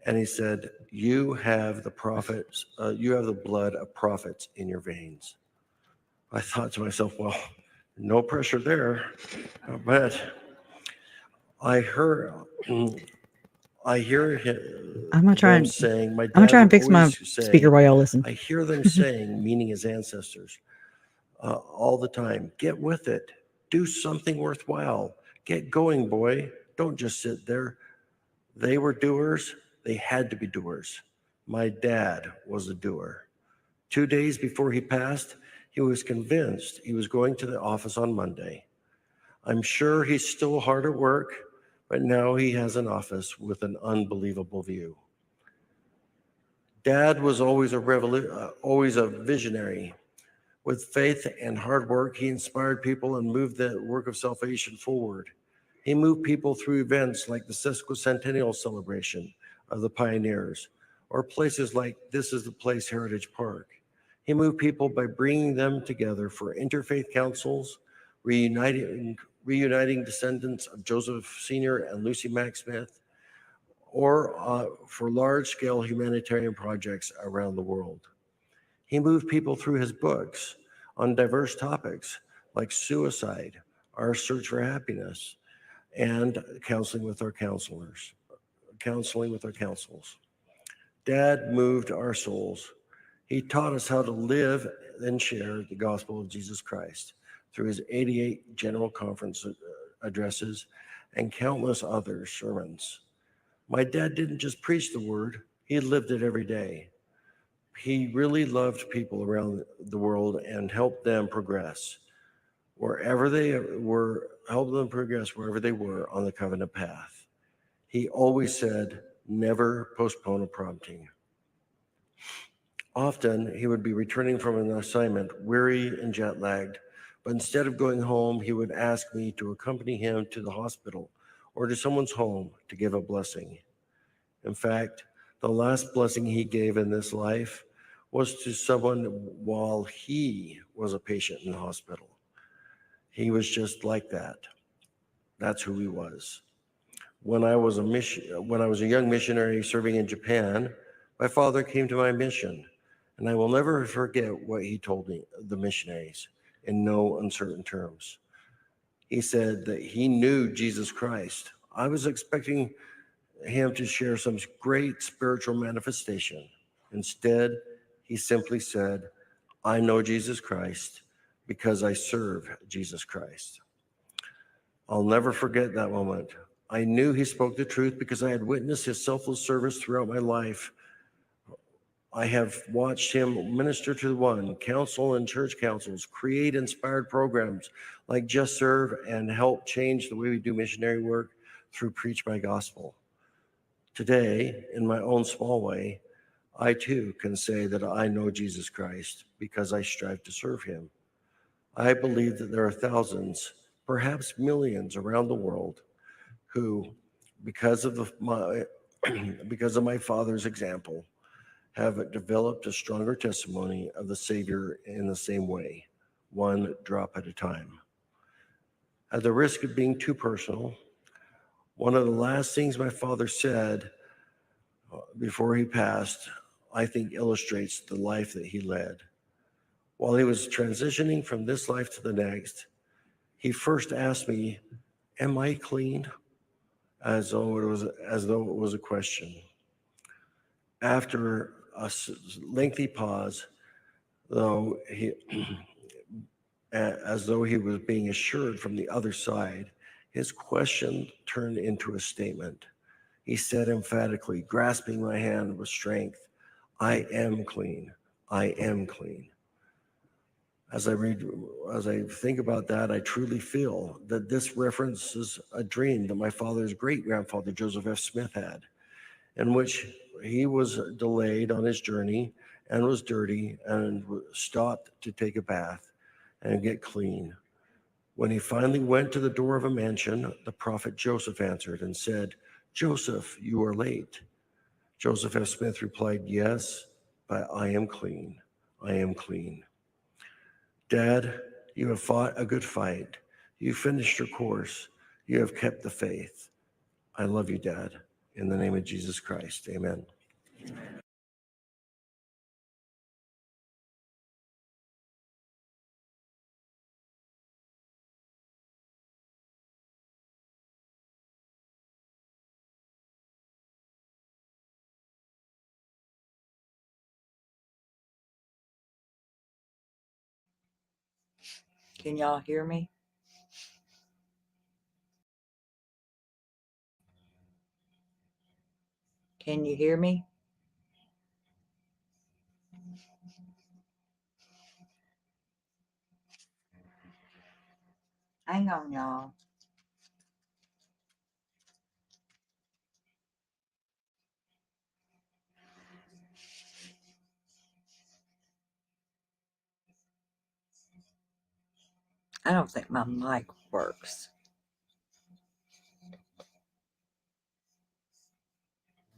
S7: And he said, "You have the prophets. You have the blood of prophets in your veins." I thought to myself, well, no pressure there, but I hear
S5: I'm gonna try
S7: them
S5: and
S7: saying, my
S5: I'm gonna
S7: dad
S5: try and
S7: would
S5: fix my
S7: always
S5: speaker
S7: say,
S5: while y'all listen.
S7: I hear them saying, meaning his ancestors, all the time, get with it. Do something worthwhile. Get going, boy. Don't just sit there. They were doers. They had to be doers. My dad was a doer. 2 days before he passed, he was convinced he was going to the office on Monday. I'm sure he's still hard at work, but now he has an office with an unbelievable view. Dad was always a visionary. With faith and hard work, he inspired people and moved the work of salvation forward. He moved people through events like the sesquicentennial celebration of the pioneers, or places like This Is the Place Heritage Park. He moved people by bringing them together for interfaith councils, reuniting descendants of Joseph Sr. and Lucy Mack Smith, or for large-scale humanitarian projects around the world. He moved people through his books on diverse topics like suicide, Our Search for Happiness, and counseling with our counsels. Dad moved our souls. He taught us how to live and share the gospel of Jesus Christ through his 88 general conference addresses and countless other sermons. My dad didn't just preach the word, he lived it every day. He really loved people around the world and helped them progress wherever they were on the covenant path. He always said, never postpone a prompting. Often he would be returning from an assignment, weary and jet lagged, but instead of going home, he would ask me to accompany him to the hospital or to someone's home to give a blessing. In fact, the last blessing he gave in this life was to someone while he was a patient in the hospital. He was just like that. That's who he was. When I was a young missionary serving in Japan, my father came to my mission, and I will never forget what he told me, the missionaries, in no uncertain terms. He said that he knew Jesus Christ. I was expecting him to share some great spiritual manifestation. Instead, he simply said, I know Jesus Christ because I serve Jesus Christ. I'll never forget that moment. I knew he spoke the truth because I had witnessed his selfless service throughout my life. I have watched him minister to the one, counsel and church councils, create inspired programs like Just Serve, and help change the way we do missionary work through Preach My Gospel. Today, in my own small way, I too can say that I know Jesus Christ because I strive to serve him. I believe that there are thousands, perhaps millions around the world who, because of my father's example, have developed a stronger testimony of the Savior in the same way, one drop at a time. At the risk of being too personal, one of the last things my father said before he passed, I think illustrates the life that he led. While he was transitioning from this life to the next, he first asked me, am I clean? As though it was a question. After a lengthy pause, as though he was being assured from the other side, his question turned into a statement. He said emphatically, grasping my hand with strength, I am clean. I am clean. As I think about that, I truly feel that this references a dream that my father's great-grandfather, Joseph F. Smith, had, in which he was delayed on his journey and was dirty and stopped to take a bath and get clean. When he finally went to the door of a mansion, the prophet Joseph answered and said, Joseph, you are late. Joseph F. Smith replied, yes, but I am clean. I am clean. Dad, you have fought a good fight. You finished your course. You have kept the faith. I love you, Dad. In the name of Jesus Christ, amen.
S6: Can y'all hear me? Can you hear me? Hang on, y'all. I don't think my mic works.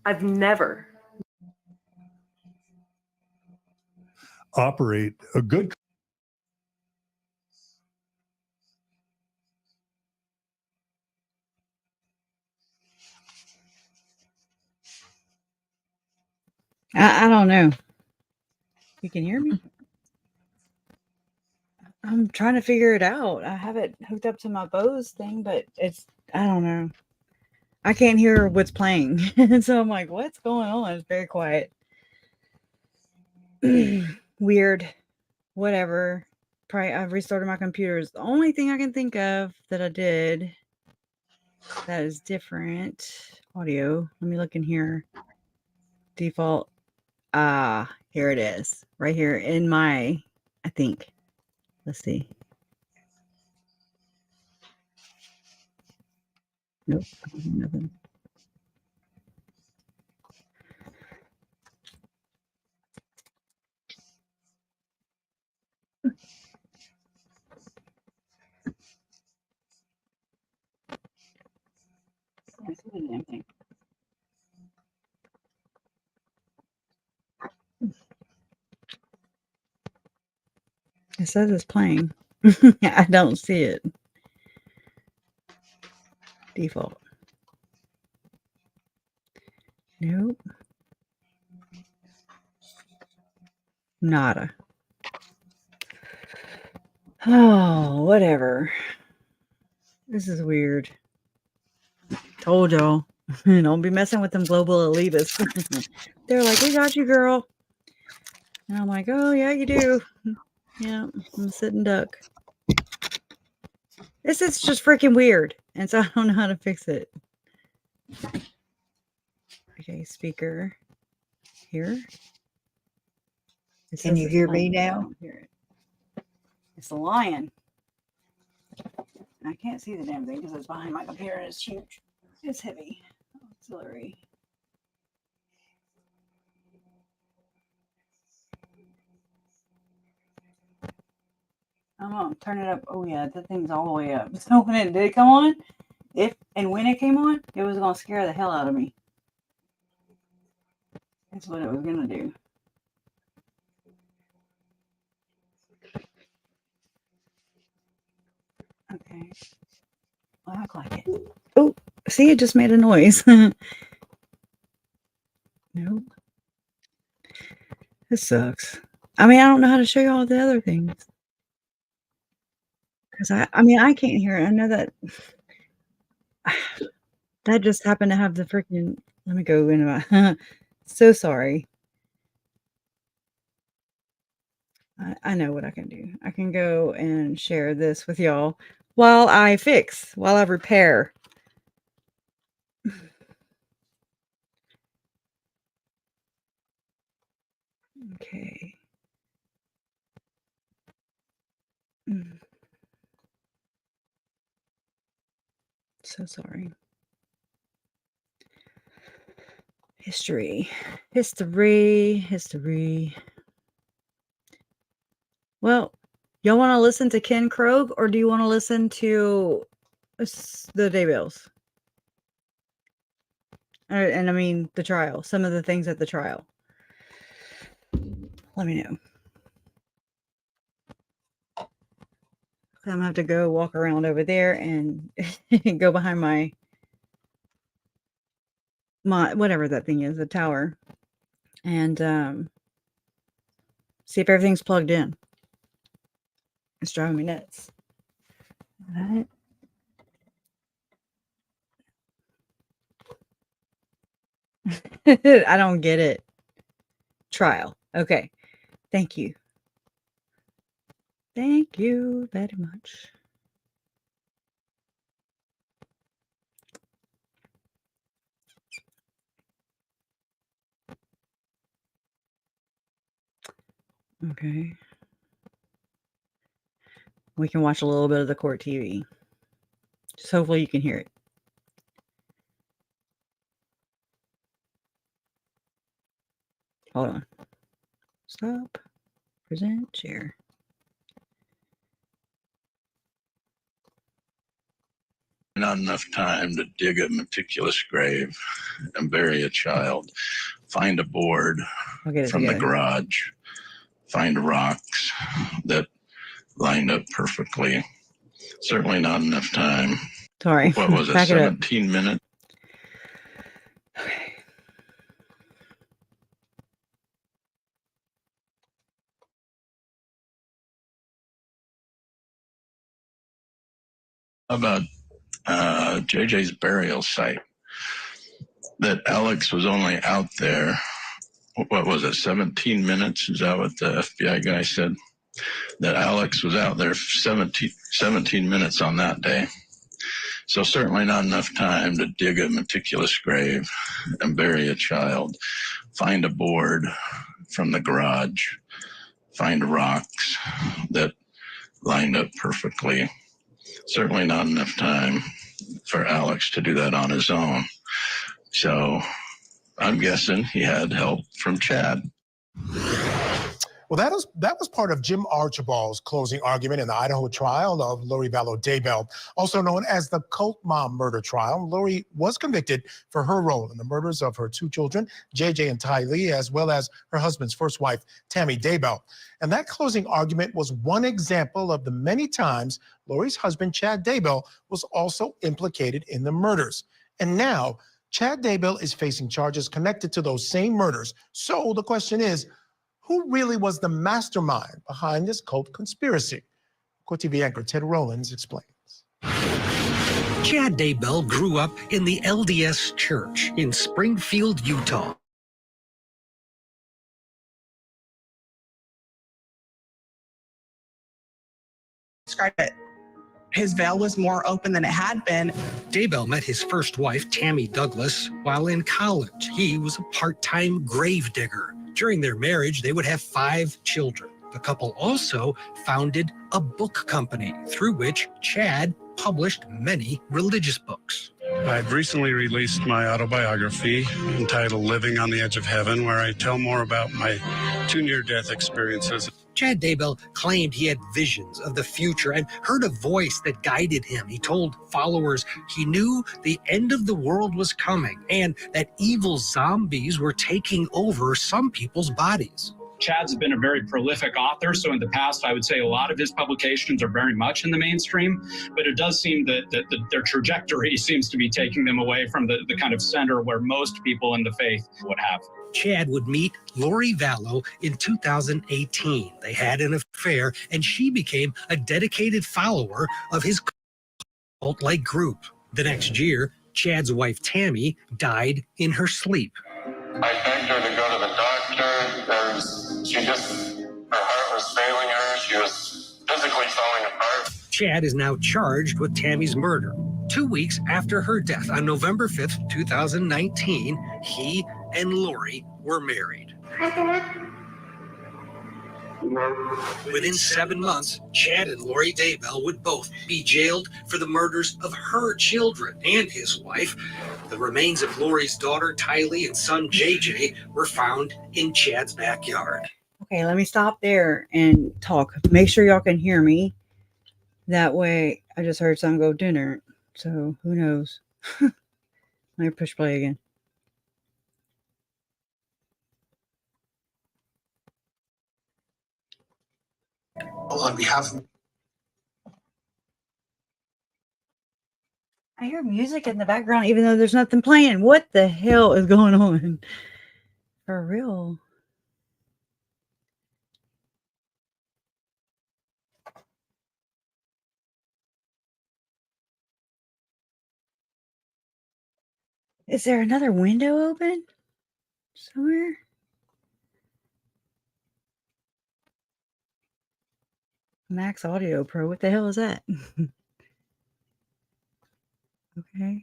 S8: I've never
S9: operate a good
S5: I don't know. You can hear me? I'm trying to figure it out. I have it hooked up to my Bose thing, but I don't know. I can't hear what's playing. And so I'm like, what's going on? It's very quiet. Weird. Whatever. Probably I've restarted my computer. It's the only thing I can think of that I did that is different. Audio. Let me look in here. Default. Here it is. Right here in my, I think. Let's see. Nope. Nothing. I see the damn thing. It says it's playing. I don't see it. Default. Nope. Nada. Oh, whatever. This is weird. Told y'all. Don't be messing with them global elitists. They're like, we got you, girl. And I'm like, oh, yeah, you do. Yeah, I'm a sitting duck. This is just freaking weird. And so I don't know how to fix it. Okay, speaker. Here.
S6: Can you hear me now?
S5: I don't hear it. It's a lion. I can't see the damn thing because it's behind my computer and it's huge. It's heavy. Auxiliary. Come on, turn it up. Oh yeah, that thing's all the way up. So when it did come on, when it came on, it was gonna scare the hell out of me. That's what it was gonna do. Okay. Well, act like it. Oh, see, it just made a noise. Nope. This sucks. I mean, I don't know how to show you all the other things. Because I can't hear it. I know that that just happened to have the freaking. Let me go into my. So sorry. I know what I can do. I can go and share this with y'all while I repair. Okay. So sorry. History. Well, y'all want to listen to Ken Krogh or do you want to listen to the Daybells? And I mean the trial, some of the things at the trial. Let me know. I'm gonna have to go walk around over there and go behind my whatever that thing is, the tower, and see if everything's plugged in. It's driving me nuts. Is that it? I don't get it. Trial. Okay. Thank you. Thank you very much. Okay. We can watch a little bit of the court TV. Just hopefully you can hear it. Hold on. Stop. Present. Share.
S9: Not enough time to dig a meticulous grave and bury a child. Find a board from the garage. Find rocks that lined up perfectly. Certainly not enough time.
S5: Sorry.
S9: What was it, 17 minutes?
S5: Okay.
S9: About JJ's burial site, that Alex was only out there, what was it, 17 minutes? Is that what the FBI guy said? That Alex was out there 17 minutes on that day. So certainly not enough time to dig a meticulous grave and bury a child. Find a board from the garage. Find rocks that lined up perfectly. Certainly not enough time for Alex to do that on his own. So I'm guessing he had help from Chad.
S10: Well, that was part of Jim Archibald's closing argument in the Idaho trial of Lori Vallow Daybell, also known as the Cult Mom murder trial. Lori was convicted for her role in the murders of her two children, JJ and Ty Lee, as well as her husband's first wife, Tammy Daybell. And that closing argument was one example of the many times Lori's husband, Chad Daybell, was also implicated in the murders. And now, Chad Daybell is facing charges connected to those same murders. So the question is, who really was the mastermind behind this cult conspiracy? Court TV anchor Ted Rollins explains.
S11: Chad Daybell grew up in the LDS Church in Springfield, Utah.
S12: Described it. His veil was more open than it had been.
S11: Daybell met his first wife, Tammy Douglas, while in college. He was a part-time grave digger. During their marriage, they would have 5 children. The couple also founded a book company through which Chad published many religious books.
S13: I've recently released my autobiography entitled Living on the Edge of Heaven, where I tell more about my 2 near-death experiences.
S11: Chad Daybell claimed he had visions of the future and heard a voice that guided him. He told followers he knew the end of the world was coming and that evil zombies were taking over some people's bodies.
S14: Chad's been a very prolific author, so in the past, I would say a lot of his publications are very much in the mainstream, but it does seem that their trajectory seems to be taking them away from the kind of center where most people in the faith would have.
S11: Chad would meet Lori Vallow in 2018. They had an affair, and she became a dedicated follower of his cult-like group. The next year, Chad's wife, Tammy, died in her sleep.
S4: I begged her to go to the doctor. Her heart was failing her. She was physically falling apart.
S11: Chad is now charged with Tammy's murder. 2 weeks after her death, on November 5th, 2019, he and Lori were married. Within 7 months, Chad and Lori Daybell would both be jailed for the murders of her children and his wife. The remains of Lori's daughter, Tylee, and son, JJ, were found in Chad's backyard.
S5: Okay, let me stop there and talk. Make sure y'all can hear me. That way, I just heard someone go dinner. So, who knows? Let me push play again.
S10: on behalf of
S5: I hear music in the background, even though there's nothing playing. What the hell is going on? For real. Is there another window open somewhere? Max Audio Pro. What the hell is that? Okay.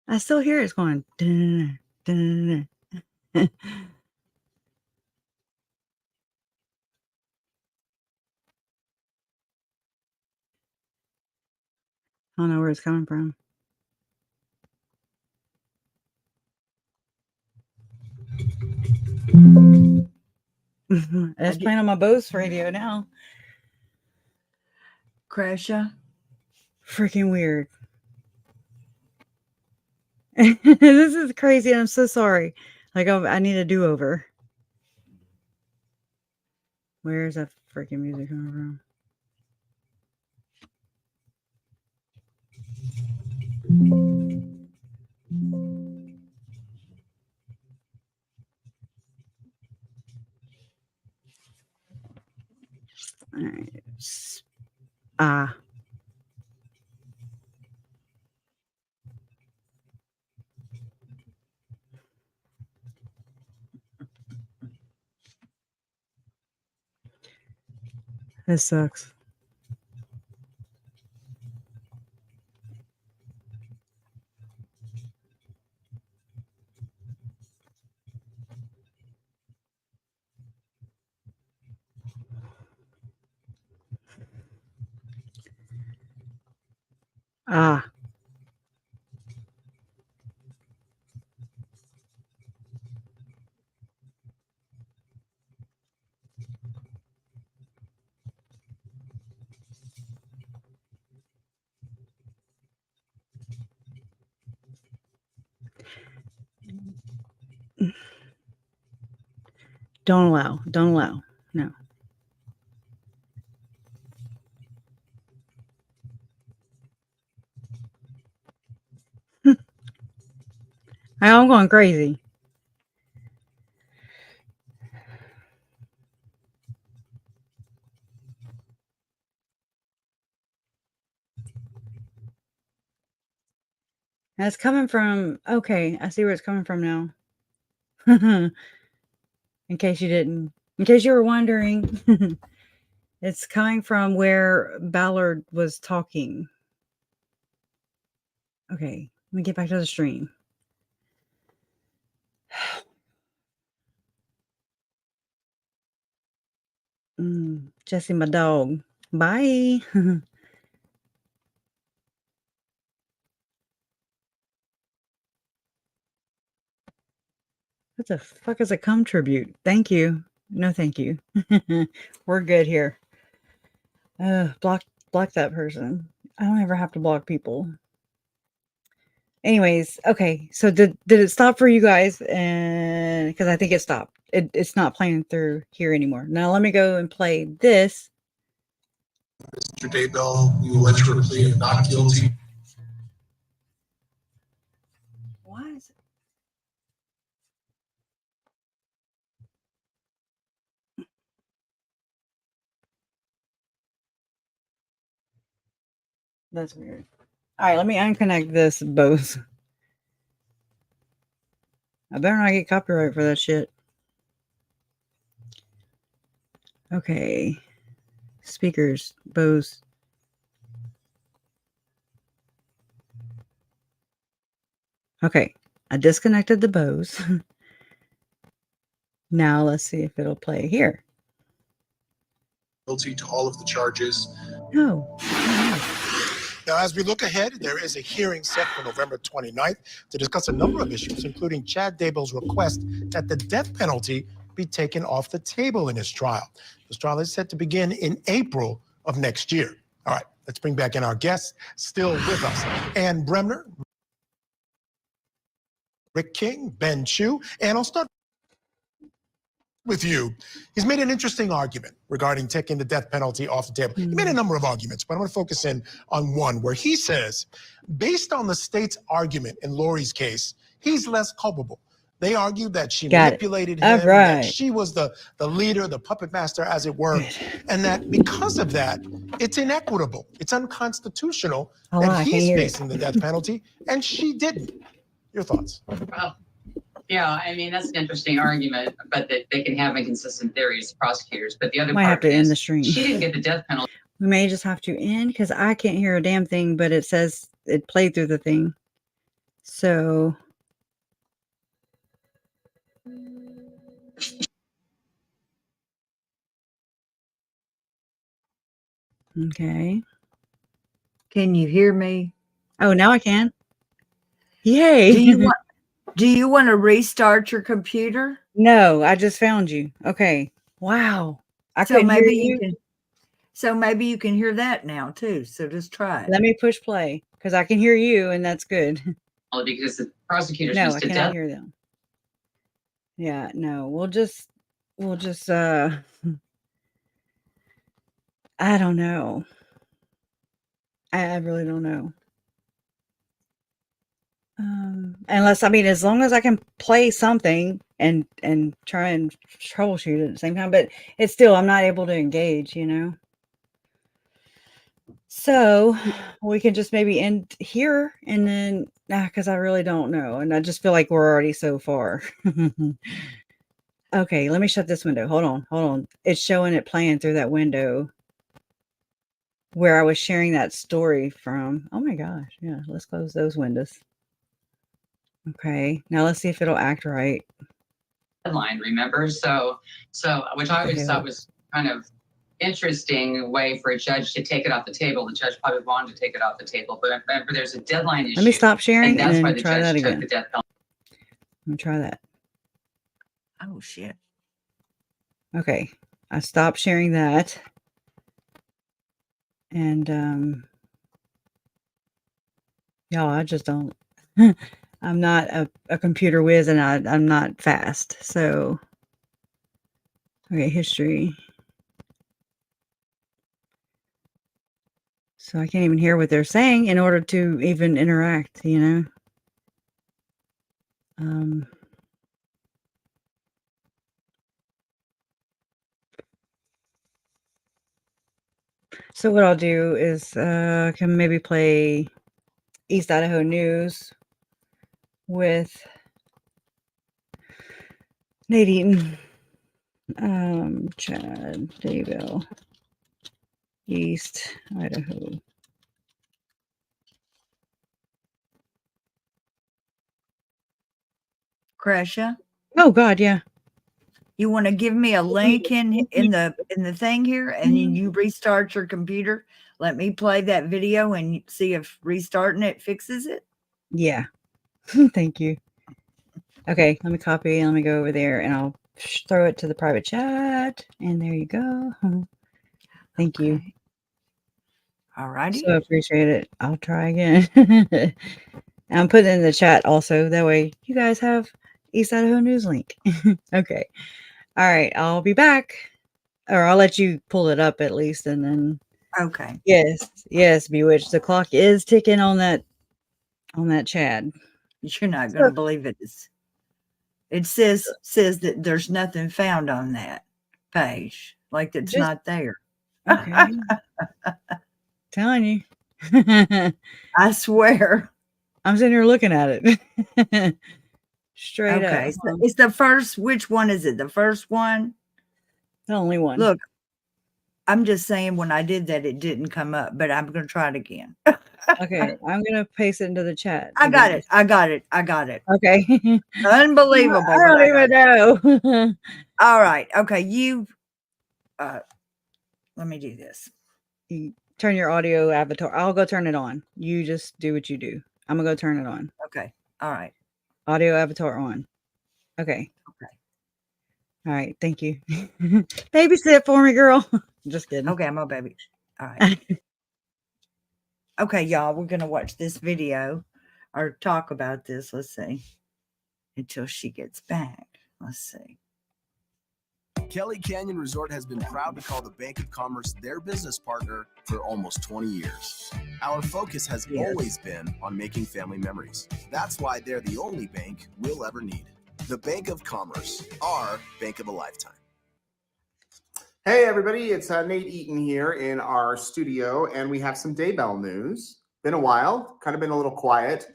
S5: I still hear it's going. Dun, dun, dun. I don't know where it's coming from. It's playing on my Bose radio now.
S6: Crasha.
S5: Freaking weird. This is crazy. I'm so sorry. Like, I need a do-over. Where's that freaking music coming from? All right. Ah. This sucks. Ah. Don't allow. Don't allow. No. I'm going crazy. That's coming from, okay, I see where it's coming from now. In case you were wondering, it's coming from where Ballard was talking. Okay, let me get back to the stream. Jesse, my dog. Bye. What the fuck is a cum tribute? Thank you. No, thank you. We're good here. Block that person. I don't ever have to block people. Anyways, okay. So did it stop for you guys? And because I think it stopped. It's not playing through here anymore. Now let me go and play this.
S10: Mr. Daybell, you went to a plea of not guilty.
S5: Why is it? That's weird. All right, let me unconnect this Bose. I better not get copyright for that shit. Okay. Speakers, Bose. Okay, I disconnected the Bose. Now let's see if it'll play here.
S10: Guilty to all of the charges.
S5: No.
S10: Now, as we look ahead, there is a hearing set for November 29th to discuss a number of issues, including Chad Daybell's request that the death penalty be taken off the table in his trial. This trial is set to begin in April of next year. All right, let's bring back in our guests still with us. Ann Bremner, Rick King, Ben Chu, and I'll start with you. He's made an interesting argument regarding taking the death penalty off the table. He made a number of arguments, but I'm going to focus in on one where he says, based on the state's argument in Lori's case, he's less culpable. They argued that she manipulated him, that she was the leader, the puppet master, as it were, and that because of that, it's inequitable, it's unconstitutional that he's facing the death penalty and she didn't. Your thoughts?
S15: Well, yeah, I mean, that's an interesting argument, but that they can have inconsistent theories, prosecutors. But the other
S5: Might
S15: part
S5: have to end the stream.
S15: she didn't get the death penalty.
S5: We may just have to end because I can't hear a damn thing, but it says it played through the thing. So. Okay.
S6: Can you hear me?
S5: Oh, now I can. Yay.
S6: Do you want to restart your computer?
S5: No, I just found you. Okay. Wow. I
S6: So
S5: couldn't hear
S6: maybe
S5: you.
S6: maybe you can hear that now too. So just try it.
S5: Let me push play because I can hear you and that's good.
S15: Because the prosecutors
S5: No,
S15: used
S5: I
S15: to
S5: cannot
S15: death.
S5: hear them. Yeah, no, we'll just I don't know. I really don't know. Unless, I mean, as long as I can play something and try and troubleshoot it at the same time, but it's still, I'm not able to engage, you know? So we can just maybe end here and then, because I really don't know. And I just feel like we're already so far. Okay, let me shut this window. Hold on. It's showing it playing through that window where I was sharing that story from. Oh my gosh. Yeah, let's close those windows. Okay, now let's see if it'll act right.
S15: Deadline, remember? So which I always thought was kind of interesting way for a judge to take it off the table. The judge probably wanted to take it off the table, but remember, there's a deadline issue.
S5: Let me stop sharing
S15: and that's why
S5: then
S15: the
S5: try that
S15: judge took
S5: again.
S15: the death penalty.
S5: Let me try that.
S6: Oh shit.
S5: Okay, I stopped sharing that. And y'all, I just don't I'm not a computer whiz and I'm not fast. So okay, history. So I can't even hear what they're saying in order to even interact, you know? So what I'll do is can maybe play East Idaho News with Nate Eaton, Chad Daybell, East Idaho.
S6: Crasha,
S5: Oh God, yeah.
S6: you want to give me a link in the thing here, and then you restart your computer. Let me play that video and see if restarting it fixes it.
S5: Yeah. Thank you. Okay, let me copy and let me go over there and I'll throw it to the private chat. And there you go. Thank you.
S6: All righty.
S5: So appreciate it. I'll try again. I'm putting it in the chat also. That way you guys have East Idaho News link. Okay. All right. I'll be back. Or I'll let you pull it up at least. And then.
S6: Okay.
S5: Yes, Bewitched. The clock is ticking on that Chad.
S6: You're not going to believe it. It says that there's nothing found on that page. Like it's not there.
S5: Okay. Telling you.
S6: I swear.
S5: I'm sitting here looking at it. Straight up.
S6: Okay. So it's the first. Which one is it? The first one?
S5: The only one.
S6: Look, I'm just saying when I did that, it didn't come up, but I'm going to try it again.
S5: Okay. I'm going to paste it into the chat.
S6: I got it.
S5: Okay.
S6: Unbelievable.
S5: I don't even know.
S6: All right. Okay. Let me do this.
S5: You turn your audio avatar. I'll go turn it on. You just do what you do. I'm going to go turn it on.
S6: Okay. All right.
S5: Audio avatar on. Okay. All right. Thank you. Babysit for me, girl. Just kidding.
S6: Okay. I'm a baby. All right. Okay, y'all. We're going to watch this video or talk about this. Let's see. Until she gets back. Let's see.
S16: Kelly Canyon Resort has been proud to call the Bank of Commerce their business partner for almost 20 years. Our focus has always been on making family memories. That's why they're the only bank we'll ever need. The Bank of Commerce, our bank of a lifetime.
S17: Hey everybody, it's Nate Eaton here in our studio, and we have some Daybell news. Been a while, kind of been a little quiet,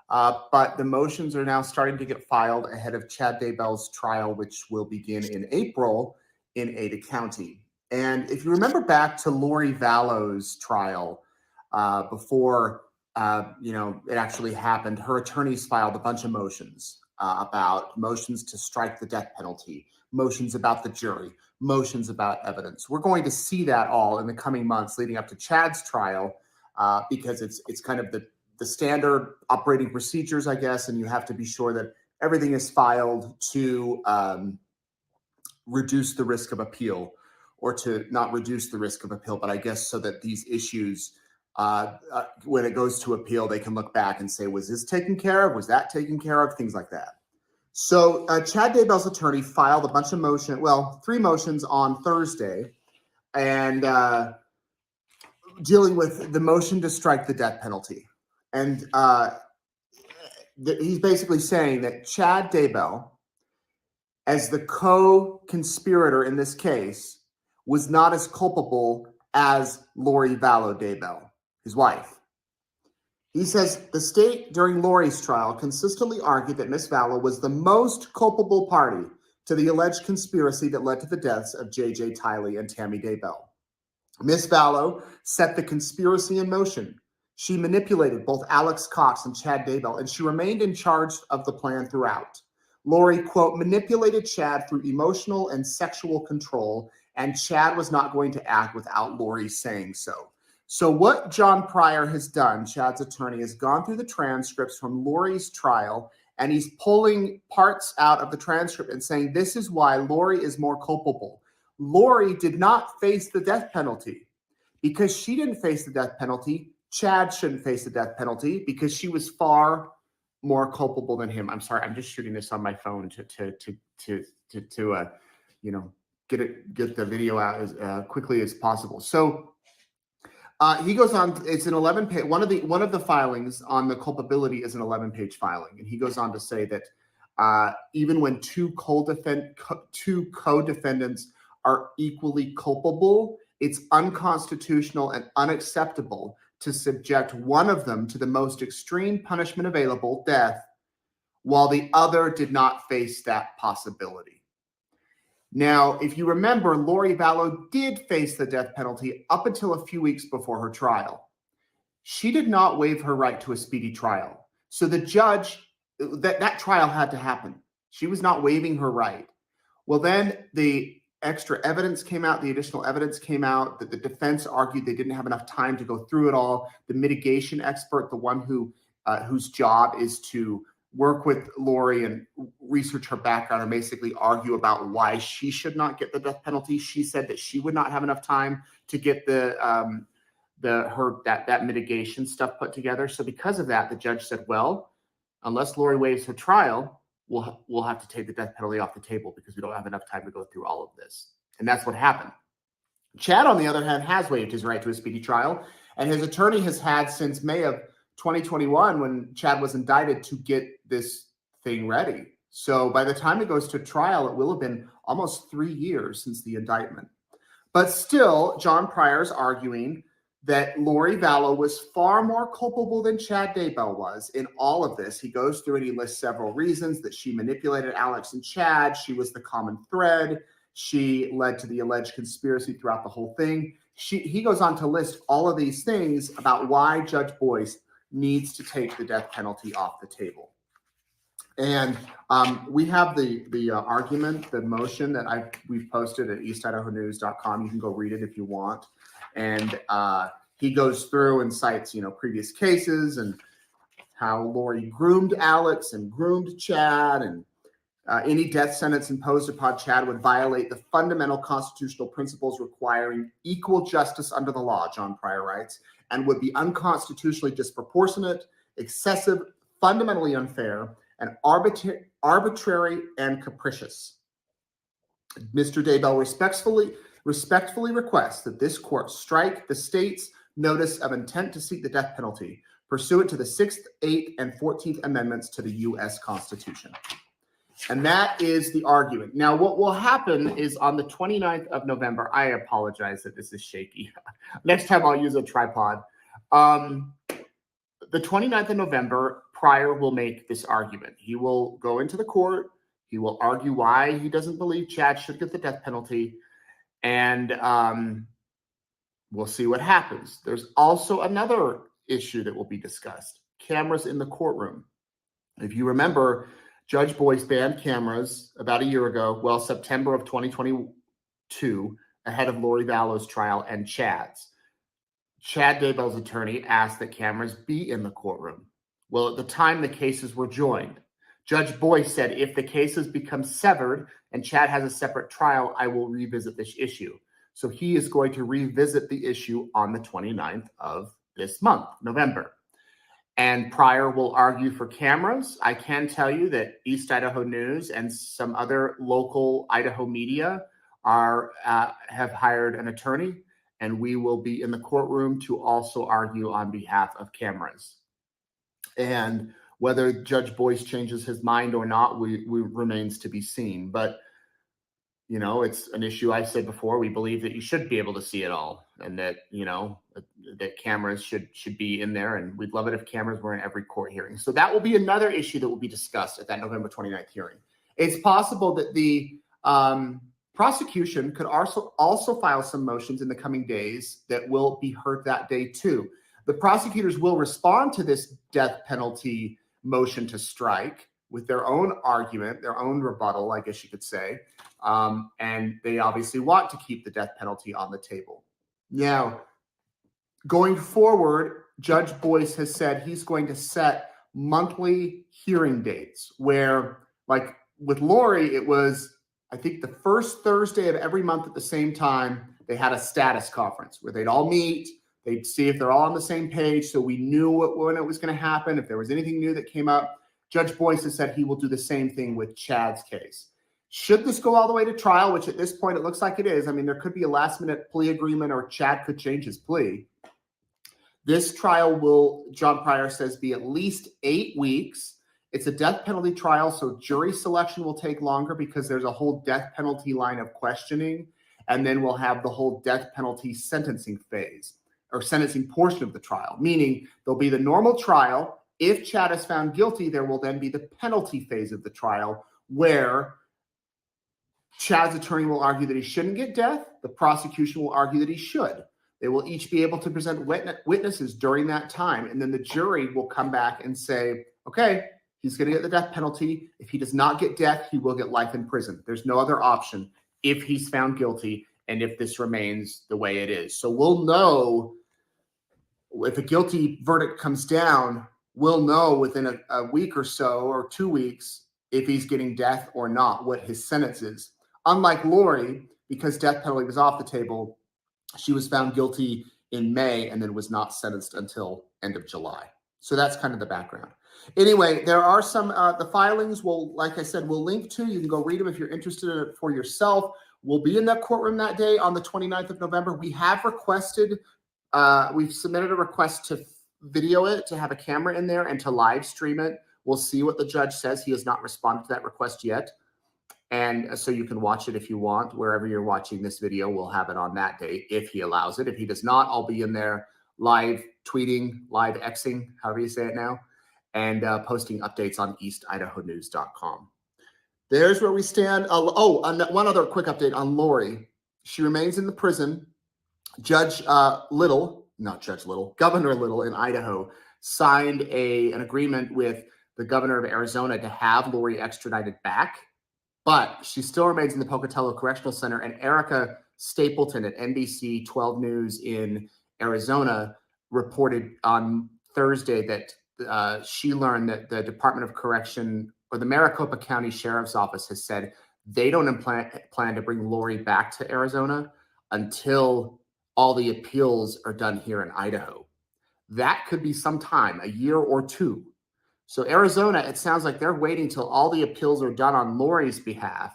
S17: but the motions are now starting to get filed ahead of Chad Daybell's trial, which will begin in April in Ada County. And if you remember back to Lori Vallow's trial before it actually happened, her attorneys filed a bunch of motions about motions to strike the death penalty, motions about the jury, motions about evidence. We're going to see that all in the coming months leading up to Chad's trial because it's kind of the standard operating procedures, I guess, and you have to be sure that everything is filed to reduce the risk of appeal, or to not reduce the risk of appeal, but I guess so that these issues, when it goes to appeal, they can look back and say, was this taken care of? Was that taken care of? Things like that. So Chad Daybell's attorney filed a bunch of 3 motions on Thursday, and dealing with the motion to strike the death penalty. And he's basically saying that Chad Daybell, as the co-conspirator in this case, was not as culpable as Lori Vallow Daybell, his wife. He says the state during Lori's trial consistently argued that Miss Vallow was the most culpable party to the alleged conspiracy that led to the deaths of J.J. Tiley and Tammy Daybell. Miss Vallow set the conspiracy in motion. She manipulated both Alex Cox and Chad Daybell, and she remained in charge of the plan throughout. Lori, quote, manipulated Chad through emotional and sexual control, and Chad was not going to act without Lori saying so. So what John Pryor has done, Chad's attorney, has gone through the transcripts from Lori's trial, and he's pulling parts out of the transcript and saying this is why Lori is more culpable. Lori did not face the death penalty. Because she didn't face the death penalty, Chad shouldn't face the death penalty because she was far more culpable than him. I'm sorry, I'm just shooting this on my phone to get the video out as quickly as possible. So he goes on. It's an 11-page. One of the filings on the culpability is an 11-page filing, and he goes on to say that even when two co-defendants are equally culpable, it's unconstitutional and unacceptable to subject one of them to the most extreme punishment available, death, while the other did not face that possibility. Now, if you remember, Lori Vallow did face the death penalty up until a few weeks before her trial. She did not waive her right to a speedy trial. So the judge, that trial had to happen. She was not waiving her right. Well, then the extra evidence came out, the additional evidence came out that the defense argued they didn't have enough time to go through it all. The mitigation expert, the one whose job is to work with Lori and research her background and basically argue about why she should not get the death penalty. She said that she would not have enough time to get that mitigation stuff put together. So because of that, the judge said, well, unless Lori waives her trial, we'll have to take the death penalty off the table because we don't have enough time to go through all of this. And that's what happened. Chad, on the other hand, has waived his right to a speedy trial, and his attorney has had since May of 2021, when Chad was indicted, to get this thing ready. So by the time it goes to trial, it will have been almost 3 years since the indictment. But still, John Pryor's arguing that Lori Vallow was far more culpable than Chad Daybell was in all of this. He goes through and he lists several reasons that she manipulated Alex and Chad. She was the common thread. She led to the alleged conspiracy throughout the whole thing. He goes on to list all of these things about why Judge Boyce needs to take the death penalty off the table. And we have the argument, the motion that we've posted at eastidahonews.com. You can go read it if you want. And he goes through and cites, previous cases and how Lori groomed Alex and groomed Chad, and any death sentence imposed upon Chad would violate the fundamental constitutional principles requiring equal justice under the law, John Pryor writes, and would be unconstitutionally disproportionate, excessive, fundamentally unfair, and arbitrary and capricious. Mr. Daybell respectfully requests that this court strike the state's notice of intent to seek the death penalty pursuant to the 6th, 8th, and 14th Amendments to the U.S. Constitution. And that is the argument. Now, what will happen is on the 29th of November, I apologize that this is shaky. Next time I'll use a tripod. The 29th of November, Pryor will make this argument. He will go into the court. He will argue why he doesn't believe Chad should get the death penalty. And we'll see what happens. There's also another issue that will be discussed. Cameras in the courtroom. If you remember, Judge Boyce banned cameras about a year ago, well, September of 2022, ahead of Lori Vallow's trial and Chad's. Chad Daybell's attorney asked that cameras be in the courtroom. Well, at the time the cases were joined, Judge Boyce said, if the cases become severed and Chad has a separate trial, I will revisit this issue. So he is going to revisit the issue on the 29th of this month, November. And Pryor will argue for cameras. I can tell you that East Idaho News and some other local Idaho media have hired an attorney, and we will be in the courtroom to also argue on behalf of cameras. And whether Judge Boyce changes his mind or not, we remains to be seen. But you know, it's an issue I said before. We believe that you should be able to see it all, and that, you know, that cameras should be in there. And we'd love it if cameras were in every court hearing. So that will be another issue that will be discussed at that November 29th hearing. It's possible that the prosecution could also file some motions in the coming days that will be heard that day too. The prosecutors will respond to this death penalty motion to strike with their own argument, their own rebuttal, I guess you could say. And they obviously want to keep the death penalty on the table. Now, going forward, Judge Boyce has said he's going to set monthly hearing dates where, like with Lori, it was, I think, the first Thursday of every month at the same time, they had a status conference where they'd all meet, they'd see if they're all on the same page, so we knew when it was going to happen, if there was anything new that came up. Judge Boyce has said he will do the same thing with Chad's case. Should this go all the way to trial, which at this point it looks like it is, I mean, there could be a last-minute plea agreement or Chad could change his plea. This trial will, John Pryor says, be at least 8 weeks. It's a death penalty trial, so jury selection will take longer because there's a whole death penalty line of questioning, and then we'll have the whole death penalty sentencing phase, or sentencing portion of the trial, meaning there'll be the normal trial. If Chad is found guilty, there will then be the penalty phase of the trial where Chad's attorney will argue that he shouldn't get death. The prosecution will argue that he should. They will each be able to present witnesses during that time. And then the jury will come back and say, okay, he's going to get the death penalty. If he does not get death, he will get life in prison. There's no other option if he's found guilty and if this remains the way it is. So we'll know if a guilty verdict comes down, we'll know within a week or so or 2 weeks if he's getting death or not, what his sentence is. Unlike Lori, because death penalty was off the table, she was found guilty in May and then was not sentenced until end of July. So that's kind of the background. Anyway, there are some, the filings will, like I said, we'll link to. You can go read them if you're interested in it for yourself. We'll be in that courtroom that day on the 29th of November. We have requested, we've submitted a request to video it, to have a camera in there and to live stream it. We'll see what the judge says. He has not responded to that request yet. And so you can watch it if you want. Wherever you're watching this video, we'll have it on that day if he allows it. If he does not, I'll be in there live tweeting, live Xing, however you say it now, and posting updates on eastidahonews.com. There's where we stand. One other quick update on Lori. She remains in the prison. Governor Little in Idaho signed an agreement with the governor of Arizona to have Lori extradited back, but she still remains in the Pocatello Correctional Center. And Erica Stapleton at NBC 12 News in Arizona reported on Thursday that she learned that the Department of Correction, or the Maricopa County Sheriff's Office, has said they don't plan to bring Lori back to Arizona until all the appeals are done here in Idaho. That could be some time, a year or two. So Arizona, it sounds like they're waiting till all the appeals are done on Lori's behalf,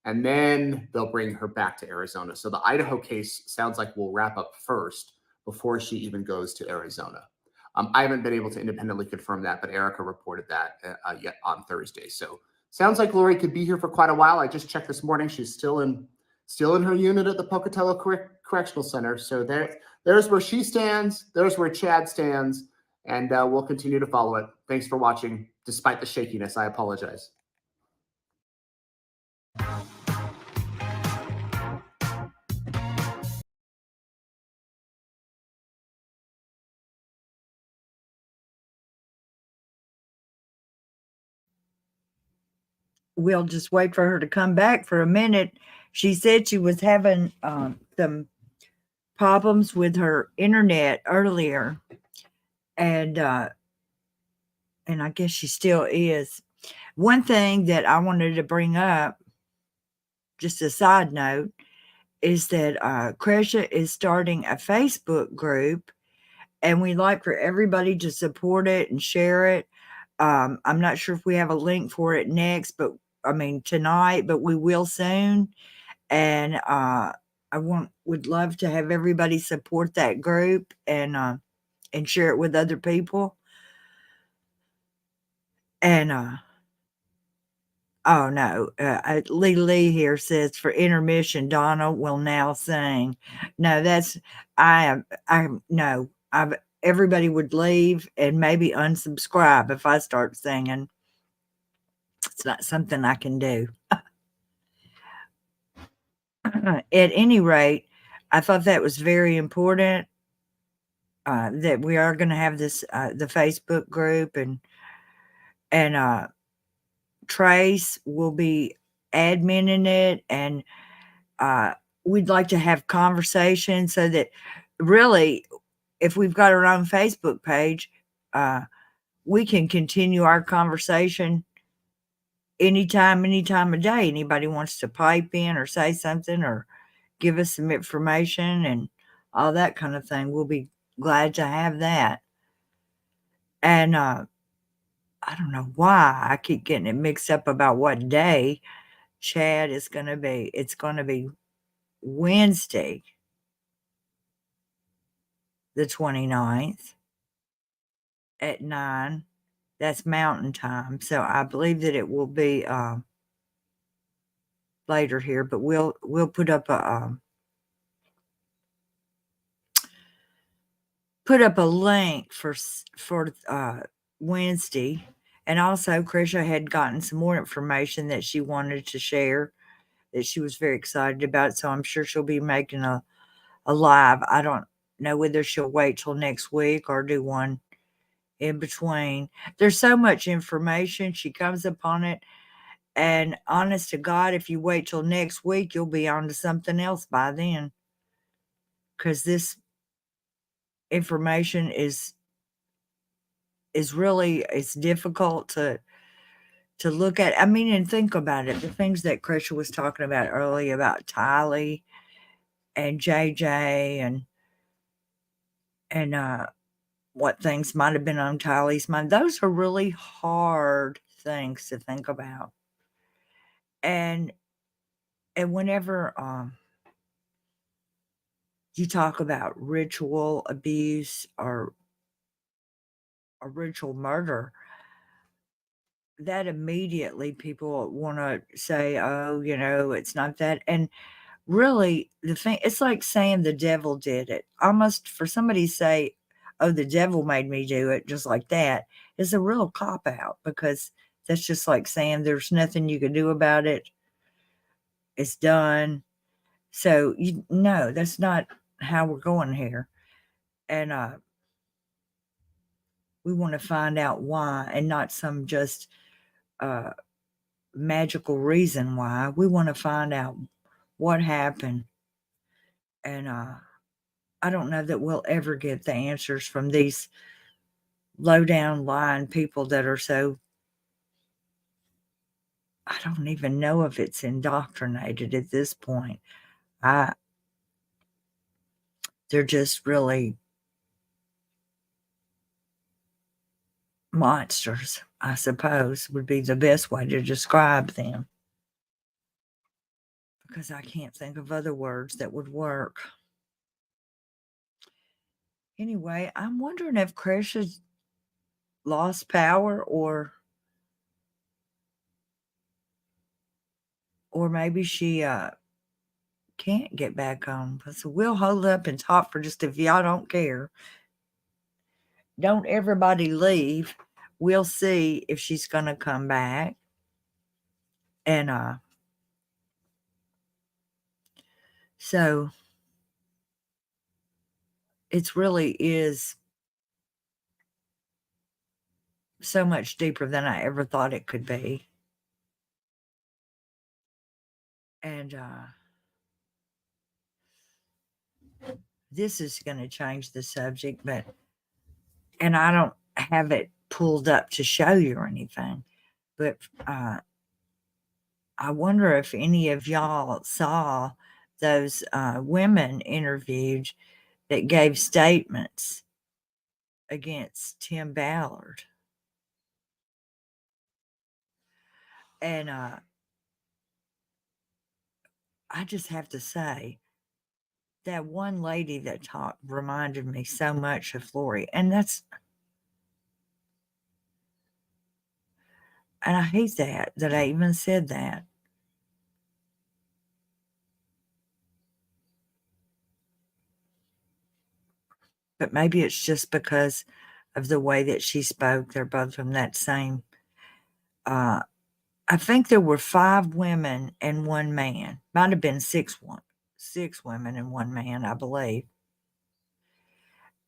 S17: and then they'll bring her back to Arizona. So the Idaho case sounds like will wrap up first before she even goes to Arizona. I haven't been able to independently confirm that, but Erica reported that yet on Thursday. So sounds like Lori could be here for quite a while. I just checked this morning; she's still in her unit at the Pocatello Correctional Center. So there's where she stands. There's where Chad stands, and we'll continue to follow it. Thanks for watching, despite the shakiness. I apologize.
S6: We'll just wait for her to come back for a minute. She said she was having some problems with her internet earlier, and I guess she still is. One thing that I wanted to bring up, just a side note, is that Cresha is starting a Facebook group, and we'd like for everybody to support it and share it. I'm not sure if we have a link for it next, but tonight, but we will soon. And would love to have everybody support that group and share it with other people. And oh no, Lee here says for intermission, Donna will now sing. No, everybody would leave and maybe unsubscribe if I start singing. It's not something I can do. At any rate, I thought that was very important, that we are going to have this, the Facebook group, and Trace will be adminning it, and we'd like to have conversations so that really, if we've got our own Facebook page, we can continue our conversation anytime of day. Anybody wants to pipe in or say something or give us some information and all that kind of thing, we'll be glad to have that. And I don't know why I keep getting it mixed up about what day Chad is going to be. It's going to be Wednesday, the 29th at 9. That's Mountain Time. So I believe that it will be later here, but we'll put up a link for Wednesday. And also Krisha had gotten some more information that she wanted to share that she was very excited about. So I'm sure she'll be making a live. I don't know whether she'll wait till next week or do one in between. There's so much information. She comes upon it. And honest to God, if you wait till next week, you'll be on to something else by then. Because this information is really, it's difficult to look at. And think about it. The things that Krisha was talking about earlier about Tylee and JJ and what things might have been on Tylee's mind. Those are really hard things to think about. And whenever you talk about ritual abuse or a ritual murder, that immediately people want to say, oh, it's not that. And really, the thing, it's like saying the devil did it. Almost for somebody to say, oh, the devil made me do it, just like that, is a real cop-out, because that's just like saying there's nothing you can do about it. It's done. So, that's not how we're going here. And we want to find out why, and not some just magical reason why. We want to find out what happened. And I don't know that we'll ever get the answers from these low down lying people that are so, I don't even know if it's indoctrinated at this point. They're just really monsters, I suppose, would be the best way to describe them. because I can't think of other words that would work. Anyway, I'm wondering if Krisha lost power or maybe she can't get back on. So we'll hold up and talk for just, if y'all don't care. Don't everybody leave. We'll see if she's going to come back. And so it really is so much deeper than I ever thought it could be. And this is going to change the subject, and I don't have it pulled up to show you or anything, but I wonder if any of y'all saw those women interviewed that gave statements against Tim Ballard. And I just have to say, that one lady that talked reminded me so much of Lori. And I hate that I even said that. But maybe it's just because of the way that she spoke. They're both from that same. I think there were 5 women and 1 man. Might have been 6 women and 1 man, I believe.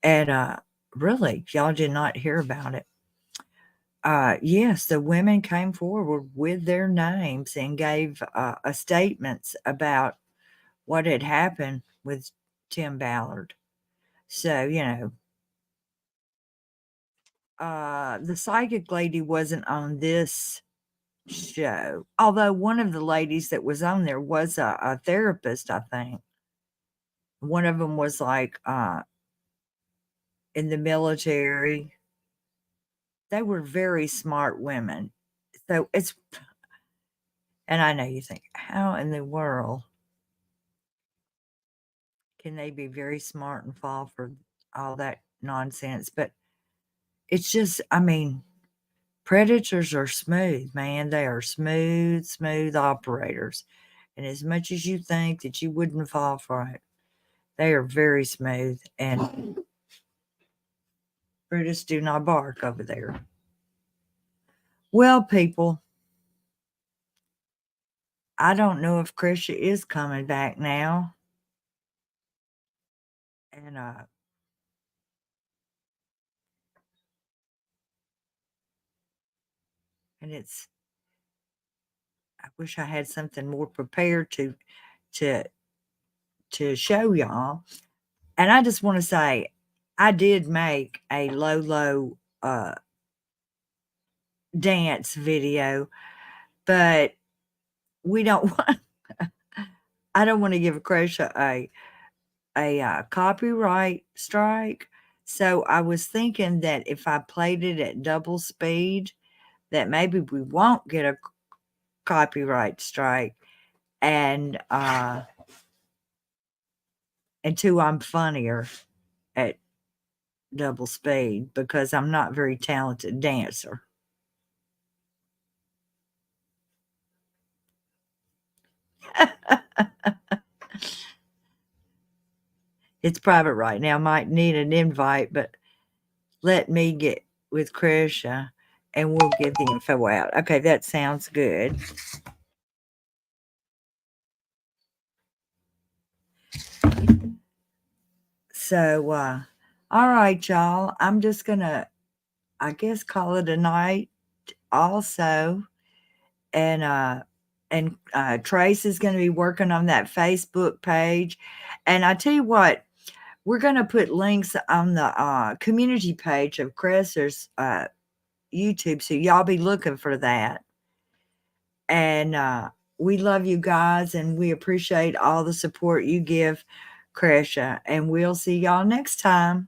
S6: And really, y'all did not hear about it. Yes, the women came forward with their names and gave statements about what had happened with Tim Ballard. So, the psychic lady wasn't on this show, although one of the ladies that was on there was a therapist, I think. One of them was like in the military. They were very smart women. So and I know you think, how in the world can they be very smart and fall for all that nonsense? But it's just, predators are smooth, man. They are smooth operators. And as much as you think that you wouldn't fall for it, they are very smooth. And Brutus do not bark over there. Well, people, I don't know if Krisha is coming back now. And I wish I had something more prepared to show y'all. And I just want to say, I did make a low dance video, but we don't want, I don't want to give Krisha a copyright strike. So I was thinking that if I played it at double speed, that maybe we won't get a copyright strike. And 2, I'm funnier at double speed because I'm not a very talented dancer. It's private right now. Might need an invite, but let me get with Krisha and we'll get the info out. Okay, that sounds good. So, all right, y'all. I'm just going to, I guess, call it a night also. And Trace is going to be working on that Facebook page. And I tell you what, we're going to put links on the community page of Cresser's YouTube. So y'all be looking for that. And we love you guys. And we appreciate all the support you give Cresha. And we'll see y'all next time.